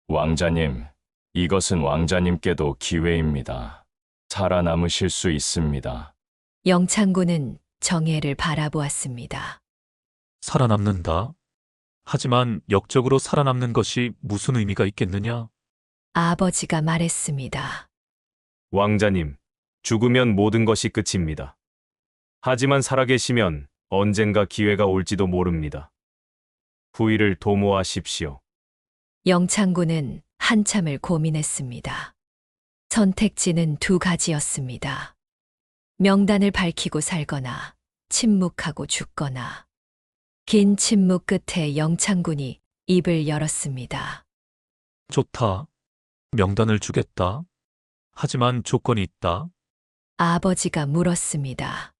[SPEAKER 3] 왕자님, 이것은 왕자님께도 기회입니다. 살아남으실 수 있습니다.
[SPEAKER 1] 영창군은 정예를 바라보았습니다.
[SPEAKER 15] 살아남는다. 하지만 역적으로 살아남는 것이 무슨 의미가 있겠느냐?
[SPEAKER 1] 아버지가 말했습니다.
[SPEAKER 6] 왕자님, 죽으면 모든 것이 끝입니다. 하지만 살아계시면 언젠가 기회가 올지도 모릅니다. 후일을 도모하십시오.
[SPEAKER 1] 영창군은 한참을 고민했습니다. 선택지는 두 가지였습니다. 명단을 밝히고 살거나 침묵하고 죽거나. 긴 침묵 끝에 영창군이 입을 열었습니다.
[SPEAKER 15] 좋다. 명단을 주겠다. 하지만 조건이 있다.
[SPEAKER 1] 아버지가 물었습니다.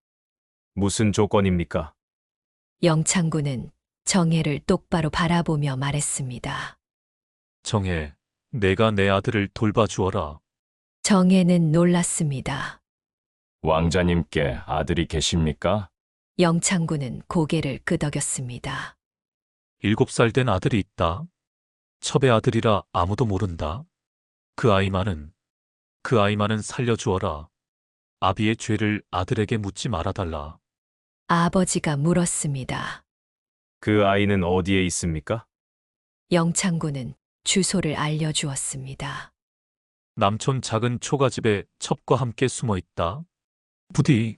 [SPEAKER 6] 무슨 조건입니까?
[SPEAKER 1] 영창군은 정예를 똑바로 바라보며 말했습니다.
[SPEAKER 15] 정혜, 내가 내 아들을 돌봐주어라.
[SPEAKER 1] 정예는 놀랐습니다.
[SPEAKER 3] 왕자님께 아들이 계십니까?
[SPEAKER 1] 영창군은 고개를 끄덕였습니다.
[SPEAKER 15] 7살 된 아들이 있다. 첩의 아들이라 아무도 모른다. 그 아이만은 살려주어라. 아비의 죄를 아들에게 묻지 말아달라.
[SPEAKER 1] 아버지가 물었습니다.
[SPEAKER 6] 그 아이는 어디에 있습니까?
[SPEAKER 1] 영창군은 주소를 알려주었습니다.
[SPEAKER 15] 남촌 작은 초가집에 첩과 함께 숨어 있다. 부디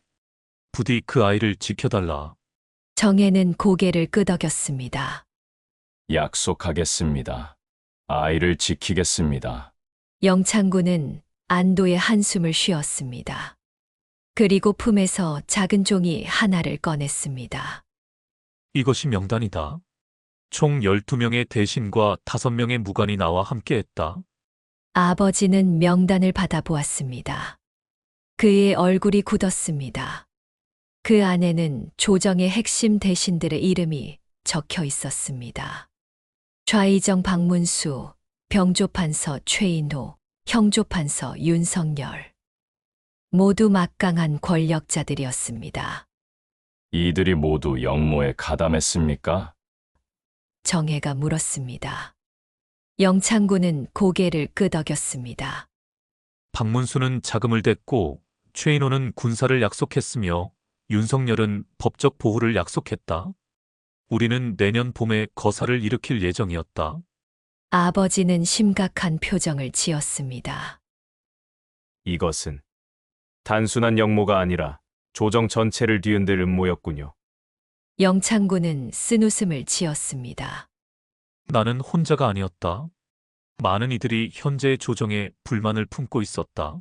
[SPEAKER 15] 그 아이를 지켜달라.
[SPEAKER 1] 정예는 고개를 끄덕였습니다.
[SPEAKER 3] 약속하겠습니다. 아이를 지키겠습니다.
[SPEAKER 1] 영창군은 안도의 한숨을 쉬었습니다. 그리고 품에서 작은 종이 하나를 꺼냈습니다.
[SPEAKER 15] 이것이 명단이다. 총 12명의 대신과 5명의 무관이 나와 함께했다.
[SPEAKER 1] 아버지는 명단을 받아보았습니다. 그의 얼굴이 굳었습니다. 그 안에는 조정의 핵심 대신들의 이름이 적혀 있었습니다. 좌의정 박문수, 병조판서 최인호, 형조판서 윤석열. 모두 막강한 권력자들이었습니다.
[SPEAKER 3] 이들이 모두 영모에 가담했습니까?
[SPEAKER 1] 정혜가 물었습니다. 영창군은 고개를 끄덕였습니다.
[SPEAKER 15] 박문수는 자금을 댔고 최인호는 군사를 약속했으며 윤석열은 법적 보호를 약속했다. 우리는 내년 봄에 거사를 일으킬 예정이었다.
[SPEAKER 1] 아버지는 심각한 표정을 지었습니다.
[SPEAKER 6] 이것은 단순한 영모가 아니라 조정 전체를 뒤흔들 음모였군요.
[SPEAKER 1] 영창군은 쓴웃음을 지었습니다.
[SPEAKER 15] 나는 혼자가 아니었다. 많은 이들이 현재의 조정에 불만을 품고 있었다.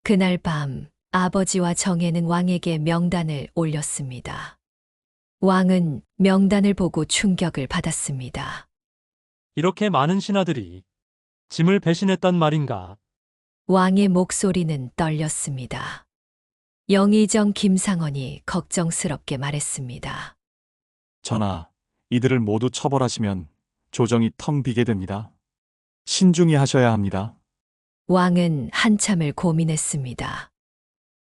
[SPEAKER 1] 그날 밤 아버지와 정혜는 왕에게 명단을 올렸습니다. 왕은 명단을 보고 충격을 받았습니다.
[SPEAKER 13] 이렇게 많은 신하들이 짐을 배신했단 말인가?
[SPEAKER 1] 왕의 목소리는 떨렸습니다. 영의정 김상원이 걱정스럽게 말했습니다.
[SPEAKER 14] 전하, 이들을 모두 처벌하시면 조정이 텅 비게 됩니다. 신중히 하셔야 합니다.
[SPEAKER 1] 왕은 한참을 고민했습니다.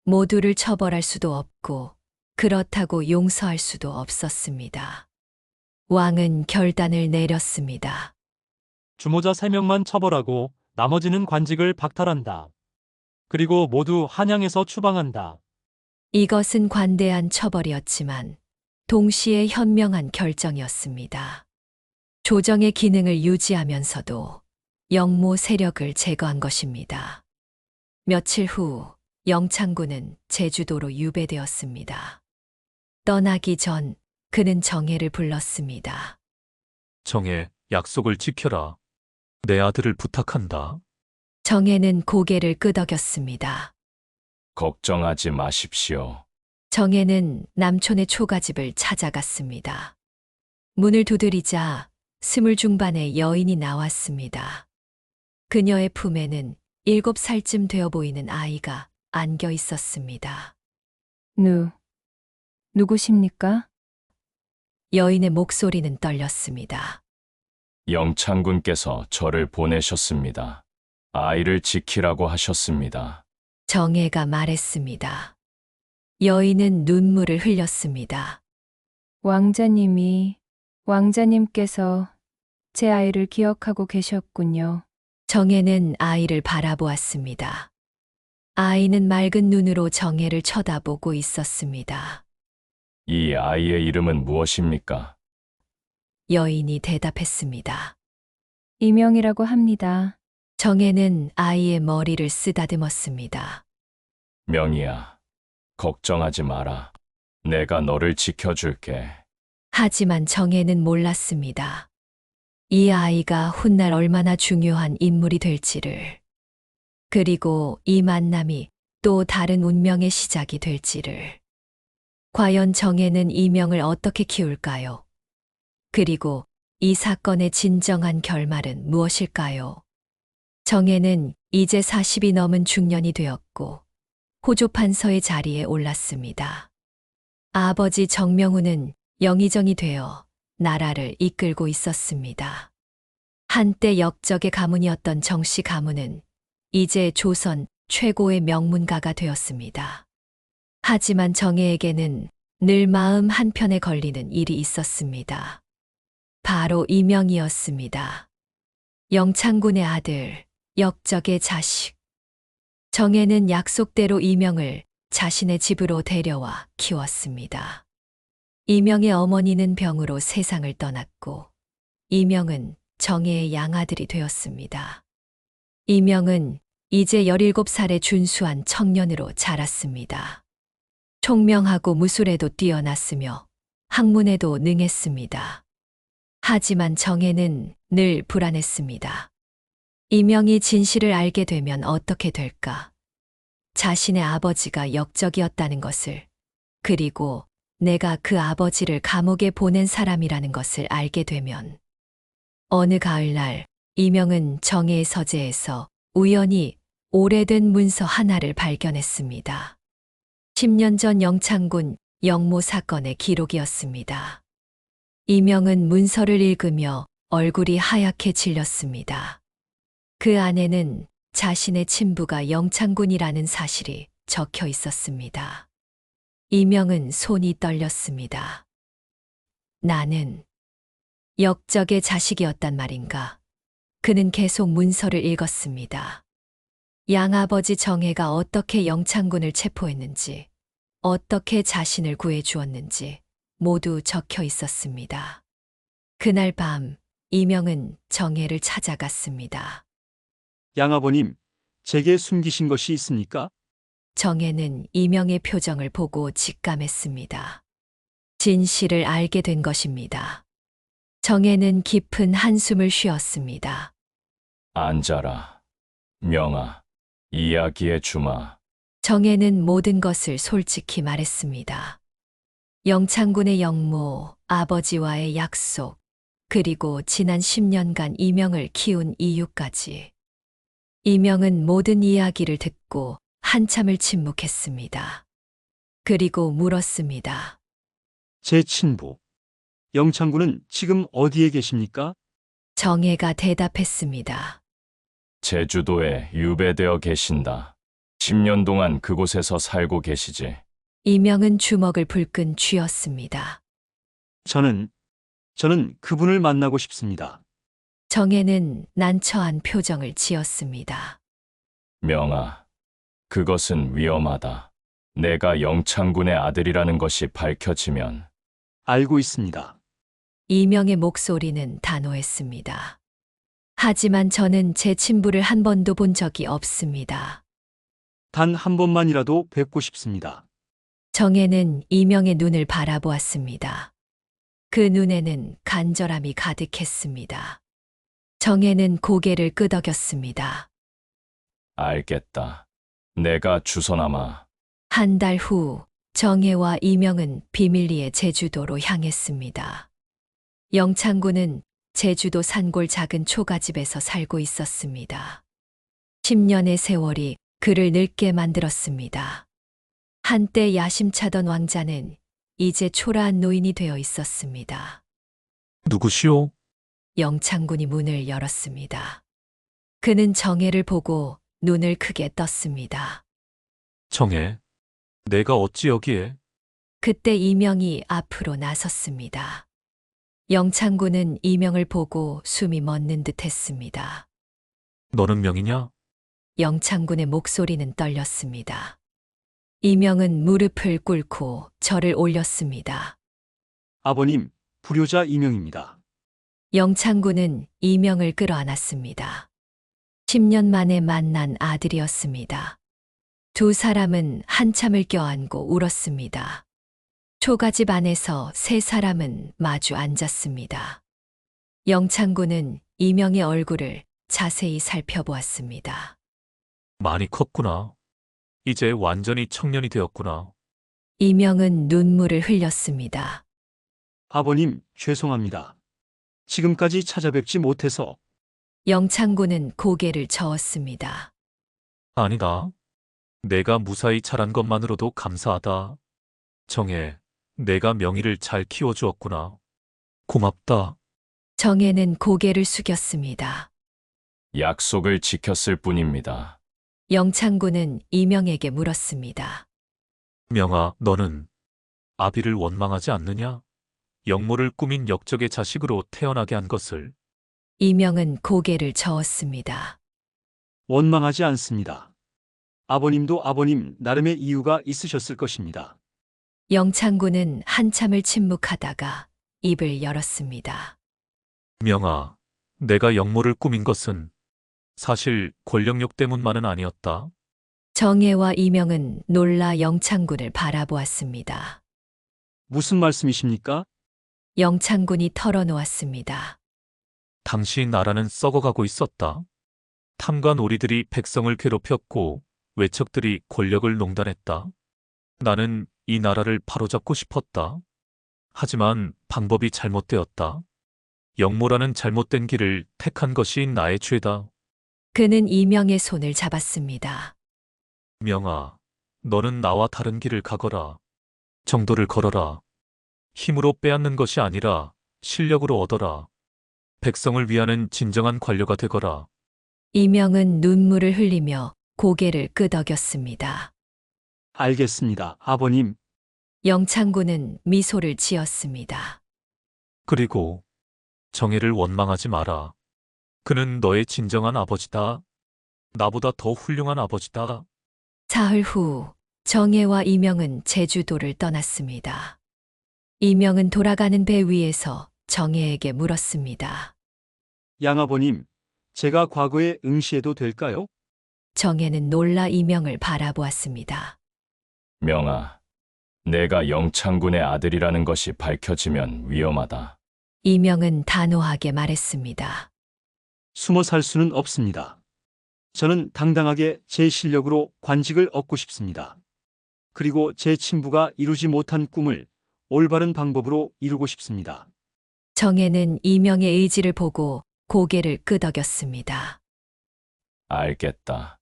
[SPEAKER 1] 모두를 처벌할 수도 없고 그렇다고 용서할 수도 없었습니다. 왕은 결단을 내렸습니다.
[SPEAKER 13] 주모자 3명만 처벌하고 나머지는 관직을 박탈한다. 그리고 모두 한양에서 추방한다.
[SPEAKER 1] 이것은 관대한 처벌이었지만 동시에 현명한 결정이었습니다. 조정의 기능을 유지하면서도 영모 세력을 제거한 것입니다. 며칠 후 영창군은 제주도로 유배되었습니다. 떠나기 전 그는 정혜를 불렀습니다.
[SPEAKER 15] 정혜, 약속을 지켜라. 내 아들을 부탁한다.
[SPEAKER 1] 정혜는 고개를 끄덕였습니다.
[SPEAKER 3] 걱정하지 마십시오.
[SPEAKER 1] 정혜는 남촌의 초가집을 찾아갔습니다. 문을 두드리자 20 중반의 여인이 나왔습니다. 그녀의 품에는 7살쯤 되어 보이는 아이가 안겨 있었습니다.
[SPEAKER 17] 누구십니까?
[SPEAKER 1] 여인의 목소리는 떨렸습니다.
[SPEAKER 3] 영창군께서 저를 보내셨습니다. 아이를 지키라고 하셨습니다.
[SPEAKER 1] 정혜가 말했습니다. 여인은 눈물을 흘렸습니다.
[SPEAKER 17] 왕자님께서 제 아이를 기억하고 계셨군요.
[SPEAKER 1] 정혜는 아이를 바라보았습니다. 아이는 맑은 눈으로 정혜를 쳐다보고 있었습니다.
[SPEAKER 3] 이 아이의 이름은 무엇입니까?
[SPEAKER 1] 여인이 대답했습니다.
[SPEAKER 17] 이명이라고 합니다.
[SPEAKER 1] 정혜는 아이의 머리를 쓰다듬었습니다.
[SPEAKER 3] 명희야, 걱정하지 마라. 내가 너를 지켜줄게.
[SPEAKER 1] 하지만 정혜는 몰랐습니다. 이 아이가 훗날 얼마나 중요한 인물이 될지를, 그리고 이 만남이 또 다른 운명의 시작이 될지를. 과연 정혜는 이명을 어떻게 키울까요? 그리고 이 사건의 진정한 결말은 무엇일까요? 정혜는 이제 40이 넘은 중년이 되었고 호조판서의 자리에 올랐습니다. 아버지 정명훈은 영의정이 되어 나라를 이끌고 있었습니다. 한때 역적의 가문이었던 정씨 가문은 이제 조선 최고의 명문가가 되었습니다. 하지만 정혜에게는 늘 마음 한편에 걸리는 일이 있었습니다. 바로 이명이었습니다. 영창군의 아들, 역적의 자식. 정혜는 약속대로 이명을 자신의 집으로 데려와 키웠습니다. 이명의 어머니는 병으로 세상을 떠났고 이명은 정혜의 양아들이 되었습니다. 이명은 이제 17살의 준수한 청년으로 자랐습니다. 총명하고 무술에도 뛰어났으며 학문에도 능했습니다. 하지만 정혜는 늘 불안했습니다. 이명이 진실을 알게 되면 어떻게 될까? 자신의 아버지가 역적이었다는 것을, 그리고 내가 그 아버지를 감옥에 보낸 사람이라는 것을 알게 되면. 어느 가을날 이명은 정혜의 서재에서 우연히 오래된 문서 하나를 발견했습니다. 10년 전 영창군 영모 사건의 기록이었습니다. 이명은 문서를 읽으며 얼굴이 하얗게 질렸습니다. 그 안에는 자신의 친부가 영창군이라는 사실이 적혀 있었습니다. 이명은 손이 떨렸습니다. 나는 역적의 자식이었단 말인가? 그는 계속 문서를 읽었습니다. 양아버지 정혜가 어떻게 영창군을 체포했는지, 어떻게 자신을 구해주었는지 모두 적혀 있었습니다. 그날 밤 이명은 정혜를 찾아갔습니다.
[SPEAKER 18] 양아버님, 제게 숨기신 것이 있습니까?
[SPEAKER 1] 정혜는 이명의 표정을 보고 직감했습니다. 진실을 알게 된 것입니다. 정혜는 깊은 한숨을 쉬었습니다.
[SPEAKER 3] 앉아라. 명아, 이야기해 주마.
[SPEAKER 1] 정혜는 모든 것을 솔직히 말했습니다. 영창군의 영모, 아버지와의 약속, 그리고 지난 10년간 이명을 키운 이유까지. 이명은 모든 이야기를 듣고 한참을 침묵했습니다. 그리고 물었습니다.
[SPEAKER 18] 제 친부, 영창군은 지금 어디에 계십니까?
[SPEAKER 1] 정혜가 대답했습니다.
[SPEAKER 3] 제주도에 유배되어 계신다. 10년 동안 그곳에서 살고 계시지.
[SPEAKER 1] 이명은 주먹을 불끈 쥐었습니다.
[SPEAKER 18] 저는 그분을 만나고 싶습니다.
[SPEAKER 1] 정혜는 난처한 표정을 지었습니다.
[SPEAKER 3] 명아, 그것은 위험하다. 내가 영창군의 아들이라는 것이 밝혀지면
[SPEAKER 18] 알고 있습니다.
[SPEAKER 1] 이명의 목소리는 단호했습니다. 하지만 저는 제 친부를 한 번도 본 적이 없습니다.
[SPEAKER 18] 단 한 번만이라도 뵙고 싶습니다.
[SPEAKER 1] 정혜는 이명의 눈을 바라보았습니다. 그 눈에는 간절함이 가득했습니다. 정혜는 고개를 끄덕였습니다.
[SPEAKER 3] 알겠다. 내가 주소남아.
[SPEAKER 1] 한 달 후 정혜와 이명은 비밀리에 제주도로 향했습니다. 영창군은 제주도 산골 작은 초가집에서 살고 있었습니다. 10년의 세월이 그를 늙게 만들었습니다. 한때 야심차던 왕자는 이제 초라한 노인이 되어 있었습니다.
[SPEAKER 15] 누구시오?
[SPEAKER 1] 영창군이 문을 열었습니다. 그는 정혜를 보고 눈을 크게 떴습니다.
[SPEAKER 15] 정혜, 내가 어찌 여기에?
[SPEAKER 1] 그때 이명이 앞으로 나섰습니다. 영창군은 이명을 보고 숨이 멎는 듯 했습니다.
[SPEAKER 15] 너는 명이냐?
[SPEAKER 1] 영창군의 목소리는 떨렸습니다. 이명은 무릎을 꿇고 절을 올렸습니다.
[SPEAKER 18] 아버님, 불효자 이명입니다.
[SPEAKER 1] 영창군은 이명을 끌어안았습니다. 10년 만에 만난 아들이었습니다. 두 사람은 한참을 껴안고 울었습니다. 초가집 안에서 세 사람은 마주 앉았습니다. 영창군은 이명의 얼굴을 자세히 살펴보았습니다.
[SPEAKER 15] 많이 컸구나. 이제 완전히 청년이 되었구나.
[SPEAKER 1] 이명은 눈물을 흘렸습니다.
[SPEAKER 18] 아버님, 죄송합니다. 지금까지 찾아뵙지 못해서.
[SPEAKER 1] 영창군은 고개를 저었습니다.
[SPEAKER 15] 아니다. 내가 무사히 자란 것만으로도 감사하다. 정혜, 내가 명희를 잘 키워주었구나. 고맙다.
[SPEAKER 1] 정혜는 고개를 숙였습니다.
[SPEAKER 3] 약속을 지켰을 뿐입니다.
[SPEAKER 1] 영창군은 이명에게 물었습니다.
[SPEAKER 15] 명아, 너는 아비를 원망하지 않느냐? 영모를 꾸민 역적의 자식으로 태어나게 한 것을.
[SPEAKER 1] 이명은 고개를 저었습니다.
[SPEAKER 18] 원망하지 않습니다. 아버님도 아버님 나름의 이유가 있으셨을 것입니다.
[SPEAKER 1] 영창군은 한참을 침묵하다가 입을 열었습니다.
[SPEAKER 15] 명아, 내가 영모를 꾸민 것은 사실 권력욕 때문만은 아니었다.
[SPEAKER 1] 정혜와 이명은 놀라 영창군을 바라보았습니다.
[SPEAKER 18] 무슨 말씀이십니까?
[SPEAKER 1] 영창군이 털어놓았습니다.
[SPEAKER 15] 당시 나라는 썩어가고 있었다. 탐관 오리들이 백성을 괴롭혔고 외척들이 권력을 농단했다. 나는 이 나라를 바로잡고 싶었다. 하지만 방법이 잘못되었다. 영모라는 잘못된 길을 택한 것이 나의 죄다.
[SPEAKER 1] 그는 이명의 손을 잡았습니다.
[SPEAKER 15] 명아, 너는 나와 다른 길을 가거라. 정도를 걸어라. 힘으로 빼앗는 것이 아니라 실력으로 얻어라. 백성을 위하는 진정한 관료가 되거라.
[SPEAKER 1] 이명은 눈물을 흘리며 고개를 끄덕였습니다.
[SPEAKER 18] 알겠습니다, 아버님.
[SPEAKER 1] 영창군은 미소를 지었습니다.
[SPEAKER 15] 그리고 정혜를 원망하지 마라. 그는 너의 진정한 아버지다. 나보다 더 훌륭한 아버지다.
[SPEAKER 1] 사흘 후 정혜와 이명은 제주도를 떠났습니다. 이명은 돌아가는 배 위에서 정혜에게 물었습니다.
[SPEAKER 18] 양아버님, 제가 과거에 응시해도 될까요?
[SPEAKER 1] 정혜는 놀라 이명을 바라보았습니다.
[SPEAKER 3] 명아, 내가 영창군의 아들이라는 것이 밝혀지면 위험하다.
[SPEAKER 1] 이명은 단호하게 말했습니다.
[SPEAKER 18] 숨어 살 수는 없습니다. 저는 당당하게 제 실력으로 관직을 얻고 싶습니다. 그리고 제 친부가 이루지 못한 꿈을 올바른 방법으로 이루고 싶습니다.
[SPEAKER 1] 정혜는 이명의 의지를 보고 고개를 끄덕였습니다.
[SPEAKER 3] 알겠다.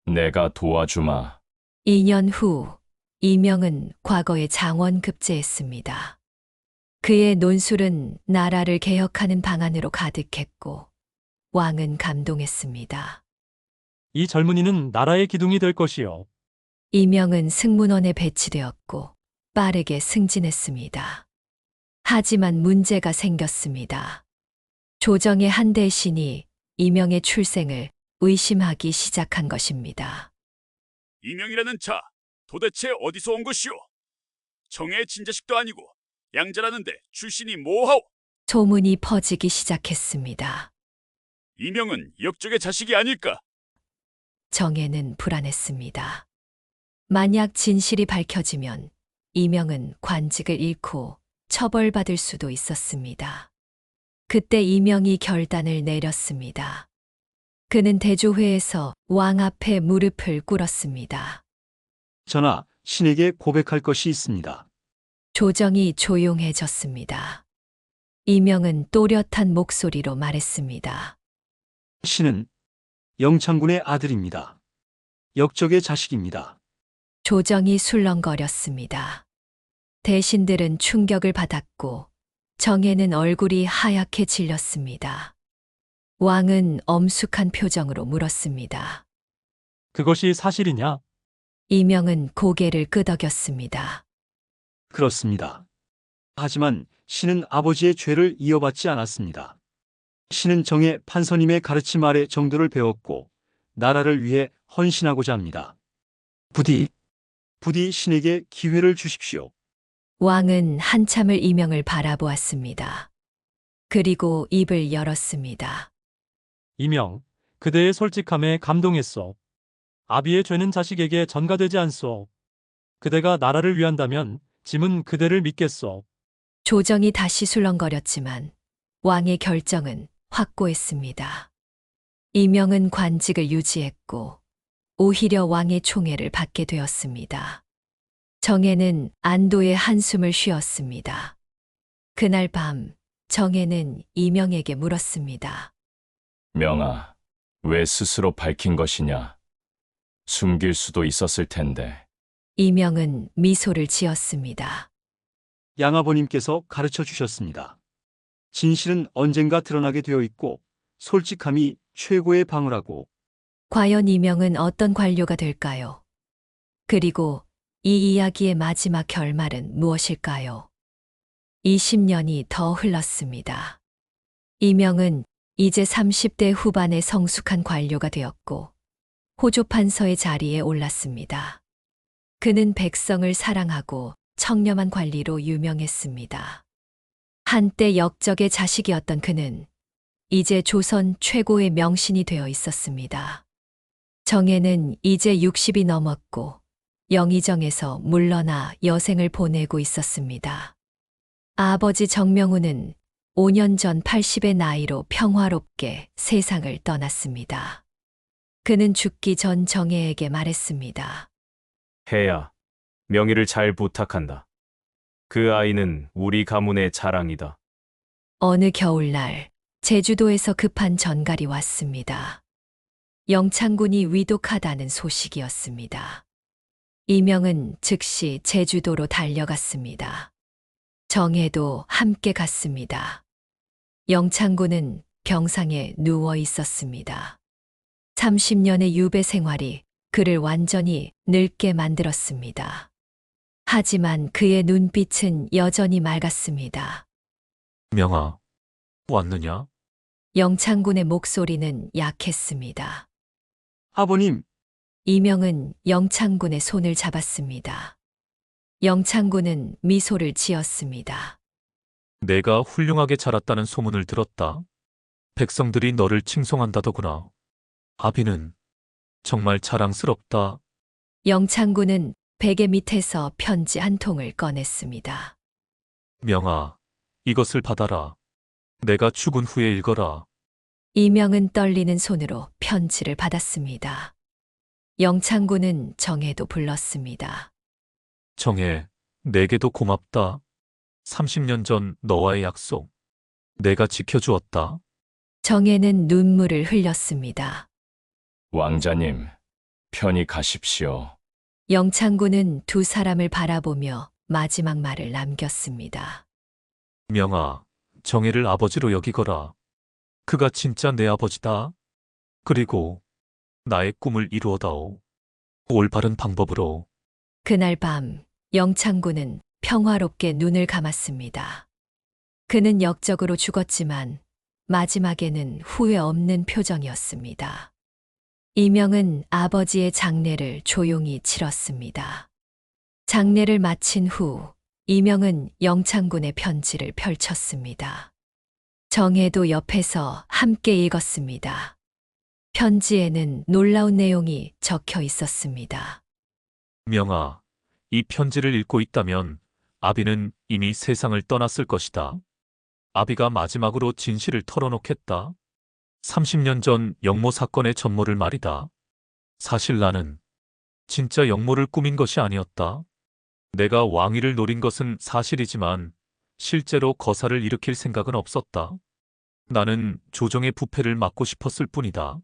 [SPEAKER 3] 내가 도와주마.
[SPEAKER 1] 2년 후 이명은 과거에 장원 급제했습니다. 그의 논술은 나라를 개혁하는 방안으로 가득했고 왕은 감동했습니다.
[SPEAKER 13] 이 젊은이는 나라의 기둥이 될 것이요.
[SPEAKER 1] 이명은 승문원에 배치되었고 빠르게 승진했습니다. 하지만 문제가 생겼습니다. 조정의 한 대신이 이명의 출생을 의심하기 시작한 것입니다.
[SPEAKER 11] 이명이라는 자, 도대체 어디서 온 것이오? 정의 친자식도 아니고 양자라는데 출신이 뭐하오?
[SPEAKER 1] 소문이 퍼지기 시작했습니다.
[SPEAKER 11] 이명은 역적의 자식이 아닐까?
[SPEAKER 1] 정혜는 불안했습니다. 만약 진실이 밝혀지면 이명은 관직을 잃고 처벌받을 수도 있었습니다. 그때 이명이 결단을 내렸습니다. 그는 대조회에서 왕 앞에 무릎을 꿇었습니다.
[SPEAKER 18] 전하, 신에게 고백할 것이 있습니다.
[SPEAKER 1] 조정이 조용해졌습니다. 이명은 또렷한 목소리로 말했습니다.
[SPEAKER 18] 신은 영창군의 아들입니다. 역적의 자식입니다.
[SPEAKER 1] 조정이 술렁거렸습니다. 대신들은 충격을 받았고 정혜는 얼굴이 하얗게 질렸습니다. 왕은 엄숙한 표정으로 물었습니다.
[SPEAKER 13] 그것이 사실이냐?
[SPEAKER 1] 이명은 고개를 끄덕였습니다.
[SPEAKER 18] 그렇습니다. 하지만 신은 아버지의 죄를 이어받지 않았습니다. 신은 정의 판서님의 가르침 아래 정도를 배웠고 나라를 위해 헌신하고자 합니다. 부디 신에게 기회를 주십시오.
[SPEAKER 1] 왕은 한참을 이명을 바라보았습니다. 그리고 입을 열었습니다.
[SPEAKER 13] 이명, 그대의 솔직함에 감동했소. 아비의 죄는 자식에게 전가되지 않소. 그대가 나라를 위한다면 짐은 그대를 믿겠소.
[SPEAKER 1] 조정이 다시 술렁거렸지만 왕의 결정은 확고했습니다. 이명은 관직을 유지했고 오히려 왕의 총애를 받게 되었습니다. 정혜는 안도의 한숨을 쉬었습니다. 그날 밤 정혜는 이명에게 물었습니다.
[SPEAKER 3] 명아, 왜 스스로 밝힌 것이냐? 숨길 수도 있었을 텐데.
[SPEAKER 1] 이명은 미소를 지었습니다.
[SPEAKER 18] 양아버님께서 가르쳐 주셨습니다. 진실은 언젠가 드러나게 되어 있고 솔직함이 최고의 방어라고.
[SPEAKER 1] 과연 이명은 어떤 관료가 될까요? 그리고 이 이야기의 마지막 결말은 무엇일까요? 20년이 더 흘렀습니다. 이명은 이제 30대 후반의 성숙한 관료가 되었고 호조판서의 자리에 올랐습니다. 그는 백성을 사랑하고 청렴한 관리로 유명했습니다. 한때 역적의 자식이었던 그는 이제 조선 최고의 명신이 되어 있었습니다. 정혜는 이제 60이 넘었고 영의정에서 물러나 여생을 보내고 있었습니다. 아버지 정명훈은 5년 전 80의 나이로 평화롭게 세상을 떠났습니다. 그는 죽기 전 정혜에게 말했습니다.
[SPEAKER 6] 혜야, 명의를 잘 부탁한다. 그 아이는 우리 가문의 자랑이다.
[SPEAKER 1] 어느 겨울날 제주도에서 급한 전갈이 왔습니다. 영창군이 위독하다는 소식이었습니다. 이명은 즉시 제주도로 달려갔습니다. 정혜도 함께 갔습니다. 영창군은 병상에 누워 있었습니다. 30년의 유배 생활이 그를 완전히 늙게 만들었습니다. 하지만 그의 눈빛은 여전히 맑았습니다.
[SPEAKER 15] 명아, 왔느냐?
[SPEAKER 1] 영창군의 목소리는 약했습니다.
[SPEAKER 18] 아버님!
[SPEAKER 1] 이명은 영창군의 손을 잡았습니다. 영창군은 미소를 지었습니다.
[SPEAKER 15] 내가 훌륭하게 자랐다는 소문을 들었다. 백성들이 너를 칭송한다더구나. 아비는 정말 자랑스럽다.
[SPEAKER 1] 영창군은 베개 밑에서 편지 한 통을 꺼냈습니다.
[SPEAKER 15] 명아, 이것을 받아라. 내가 죽은 후에 읽어라.
[SPEAKER 1] 이명은 떨리는 손으로 편지를 받았습니다. 영창군은 정혜도 불렀습니다.
[SPEAKER 15] 정혜, 내게도 고맙다. 30년 전 너와의 약속. 내가 지켜주었다.
[SPEAKER 1] 정혜는 눈물을 흘렸습니다.
[SPEAKER 3] 왕자님, 편히 가십시오.
[SPEAKER 1] 영창군은 두 사람을 바라보며 마지막 말을 남겼습니다.
[SPEAKER 15] 명아, 정혜를 아버지로 여기거라. 그가 진짜 내 아버지다. 그리고 나의 꿈을 이루어다오. 올바른 방법으로.
[SPEAKER 1] 그날 밤 영창군은 평화롭게 눈을 감았습니다. 그는 역적으로 죽었지만 마지막에는 후회 없는 표정이었습니다. 이명은 아버지의 장례를 조용히 치렀습니다. 장례를 마친 후 이명은 영창군의 편지를 펼쳤습니다. 정혜도 옆에서 함께 읽었습니다. 편지에는 놀라운 내용이 적혀 있었습니다.
[SPEAKER 15] 명아, 이 편지를 읽고 있다면 아비는 이미 세상을 떠났을 것이다. 아비가 마지막으로 진실을 털어놓겠다. 30년 전 영모 사건의 전모를 말이다. 사실 나는 진짜 영모를 꾸민 것이 아니었다. 내가 왕위를 노린 것은 사실이지만 실제로 거사를 일으킬 생각은 없었다. 나는 조정의 부패를 막고 싶었을 뿐이다.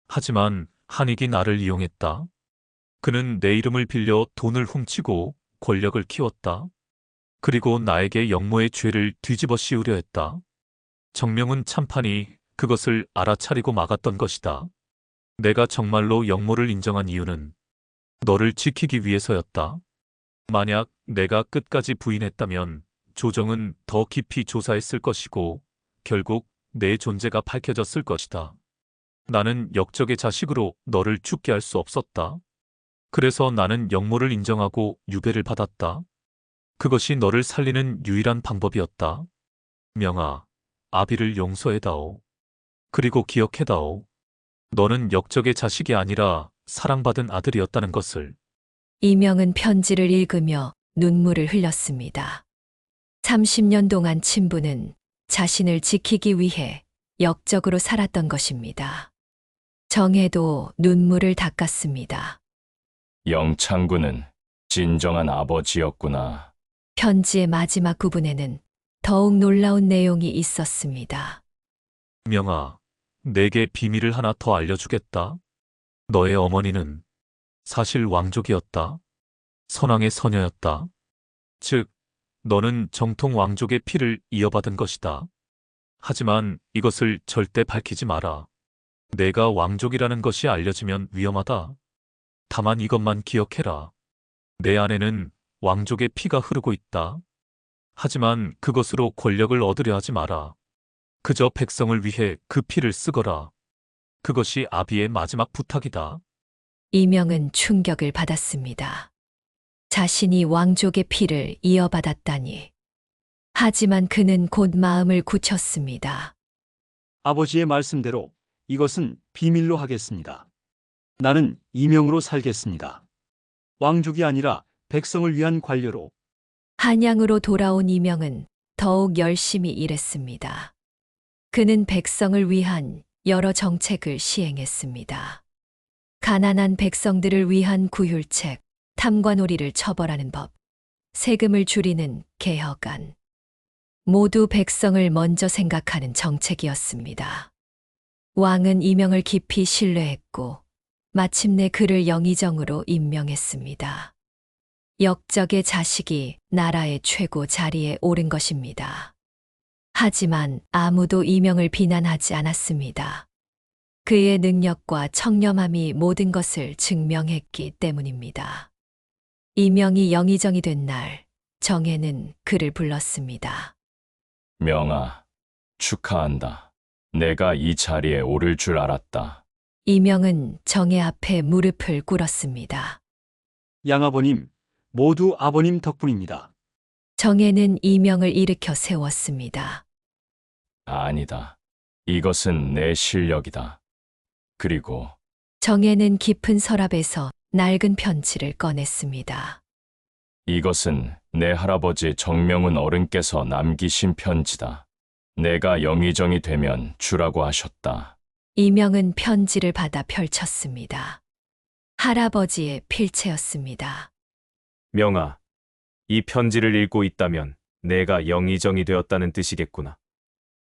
[SPEAKER 15] 하지만 한익이 나를 이용했다. 그는 내 이름을 빌려 돈을 훔치고 권력을 키웠다. 그리고 나에게 영모의 죄를 뒤집어 씌우려 했다. 정명훈 참판이 그것을 알아차리고 막았던 것이다. 내가 정말로 영모를 인정한 이유는 너를 지키기 위해서였다. 만약 내가 끝까지 부인했다면 조정은 더 깊이 조사했을 것이고 결국 내 존재가 밝혀졌을 것이다. 나는 역적의 자식으로 너를 죽게 할 수 없었다. 그래서 나는 영모를 인정하고 유배를 받았다. 그것이 너를 살리는 유일한 방법이었다. 명아, 아비를 용서해다오. 그리고 기억해다오. 너는 역적의 자식이 아니라 사랑받은 아들이었다는 것을.
[SPEAKER 1] 이명은 편지를 읽으며 눈물을 흘렸습니다. 30년 동안 친부는 자신을 지키기 위해 역적으로 살았던 것입니다. 정혜도 눈물을 닦았습니다.
[SPEAKER 3] 영창군은 진정한 아버지였구나.
[SPEAKER 1] 편지의 마지막 부분에는 더욱 놀라운 내용이 있었습니다.
[SPEAKER 15] 명아, 내게 비밀을 하나 더 알려주겠다. 너의 어머니는 사실 왕족이었다. 선왕의 서녀였다. 즉, 너는 정통 왕족의 피를 이어받은 것이다. 하지만 이것을 절대 밝히지 마라. 내가 왕족이라는 것이 알려지면 위험하다. 다만 이것만 기억해라. 내 안에는 왕족의 피가 흐르고 있다. 하지만 그것으로 권력을 얻으려 하지 마라. 그저 백성을 위해 그 피를 쓰거라. 그것이 아비의 마지막 부탁이다.
[SPEAKER 1] 이명은 충격을 받았습니다. 자신이 왕족의 피를 이어받았다니. 하지만 그는 곧 마음을 굳혔습니다.
[SPEAKER 18] 아버지의 말씀대로 이것은 비밀로 하겠습니다. 나는 이명으로 살겠습니다. 왕족이 아니라 백성을 위한 관료로.
[SPEAKER 1] 한양으로 돌아온 이명은 더욱 열심히 일했습니다. 그는 백성을 위한 여러 정책을 시행했습니다. 가난한 백성들을 위한 구휼책, 탐관오리를 처벌하는 법, 세금을 줄이는 개혁안. 모두 백성을 먼저 생각하는 정책이었습니다. 왕은 이명을 깊이 신뢰했고 마침내 그를 영의정으로 임명했습니다. 역적의 자식이 나라의 최고 자리에 오른 것입니다. 하지만 아무도 이명을 비난하지 않았습니다. 그의 능력과 청렴함이 모든 것을 증명했기 때문입니다. 이명이 영의정이 된 날, 정혜는 그를 불렀습니다.
[SPEAKER 3] 명아, 축하한다. 내가 이 자리에 오를 줄 알았다.
[SPEAKER 1] 이명은 정혜 앞에 무릎을 꿇었습니다.
[SPEAKER 18] 양아버님, 모두 아버님 덕분입니다.
[SPEAKER 1] 정혜는 이명을 일으켜 세웠습니다.
[SPEAKER 3] 아니다. 이것은 내 실력이다. 그리고
[SPEAKER 1] 정혜는 깊은 서랍에서 낡은 편지를 꺼냈습니다.
[SPEAKER 3] 이것은 내 할아버지 정명훈 어른께서 남기신 편지다. 내가 영의정이 되면 주라고 하셨다.
[SPEAKER 1] 이명은 편지를 받아 펼쳤습니다. 할아버지의 필체였습니다.
[SPEAKER 6] 명아, 이 편지를 읽고 있다면 내가 영의정이 되었다는 뜻이겠구나.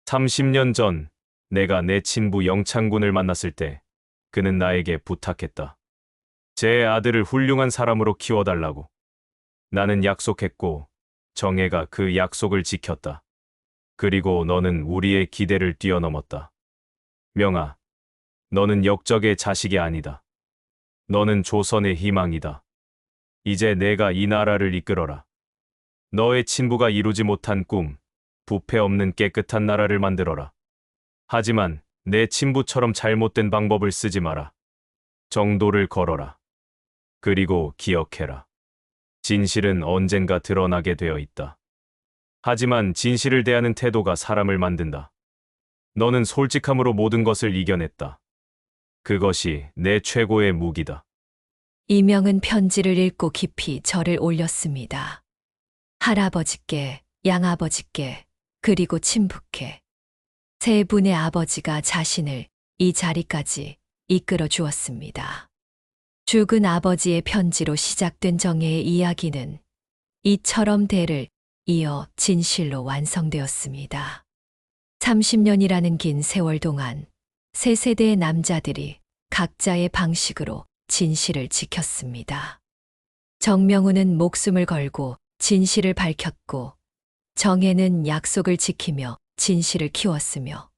[SPEAKER 6] 30년 전 내가 내 친부 영창군을 만났을 때 그는 나에게 부탁했다. 제 아들을 훌륭한 사람으로 키워달라고. 나는 약속했고 정혜가 그 약속을 지켰다. 그리고 너는 우리의 기대를 뛰어넘었다. 명아, 너는 역적의 자식이 아니다. 너는 조선의 희망이다. 이제 내가 이 나라를 이끌어라. 너의 친부가 이루지 못한 꿈, 부패 없는 깨끗한 나라를 만들어라. 하지만 내 친부처럼 잘못된 방법을 쓰지 마라. 정도를 걸어라. 그리고 기억해라. 진실은 언젠가 드러나게 되어 있다. 하지만 진실을 대하는 태도가 사람을 만든다. 너는 솔직함으로 모든 것을 이겨냈다. 그것이 내 최고의 무기다.
[SPEAKER 1] 이명은 편지를 읽고 깊이 절을 올렸습니다. 할아버지께, 양아버지께, 그리고 친부께. 세 분의 아버지가 자신을 이 자리까지 이끌어 주었습니다. 죽은 아버지의 편지로 시작된 정혜의 이야기는 이처럼 대를 이어 진실로 완성되었습니다. 30년이라는 긴 세월 동안 세 세대의 남자들이 각자의 방식으로 진실을 지켰습니다. 정명훈은 목숨을 걸고 진실을 밝혔고, 정혜는 약속을 지키며 진실을 키웠으며,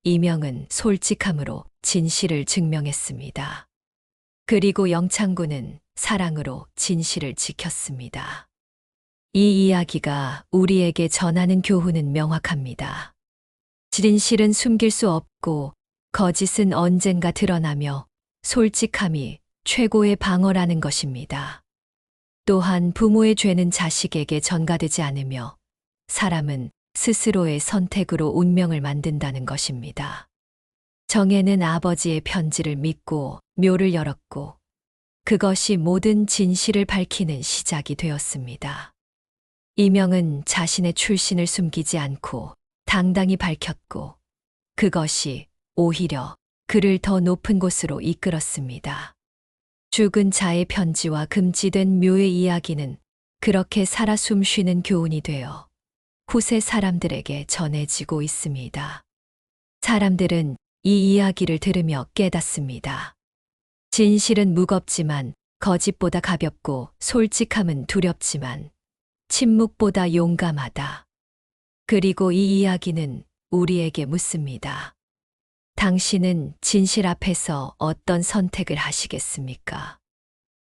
[SPEAKER 1] 이명은 솔직함으로 진실을 증명했습니다. 그리고 영창군은 사랑으로 진실을 지켰습니다. 이 이야기가 우리에게 전하는 교훈은 명확합니다. 진실은 숨길 수 없고 거짓은 언젠가 드러나며 솔직함이 최고의 방어라는 것입니다. 또한 부모의 죄는 자식에게 전가되지 않으며 사람은 스스로의 선택으로 운명을 만든다는 것입니다. 정혜는 아버지의 편지를 믿고 묘를 열었고, 그것이 모든 진실을 밝히는 시작이 되었습니다. 이명은 자신의 출신을 숨기지 않고 당당히 밝혔고, 그것이 오히려 그를 더 높은 곳으로 이끌었습니다. 죽은 자의 편지와 금지된 묘의 이야기는 그렇게 살아 숨쉬는 교훈이 되어 후세 사람들에게 전해지고 있습니다. 사람들은 이 이야기를 들으며 깨닫습니다. 진실은 무겁지만 거짓보다 가볍고, 솔직함은 두렵지만 침묵보다 용감하다. 그리고 이 이야기는 우리에게 묻습니다. 당신은 진실 앞에서 어떤 선택을 하시겠습니까?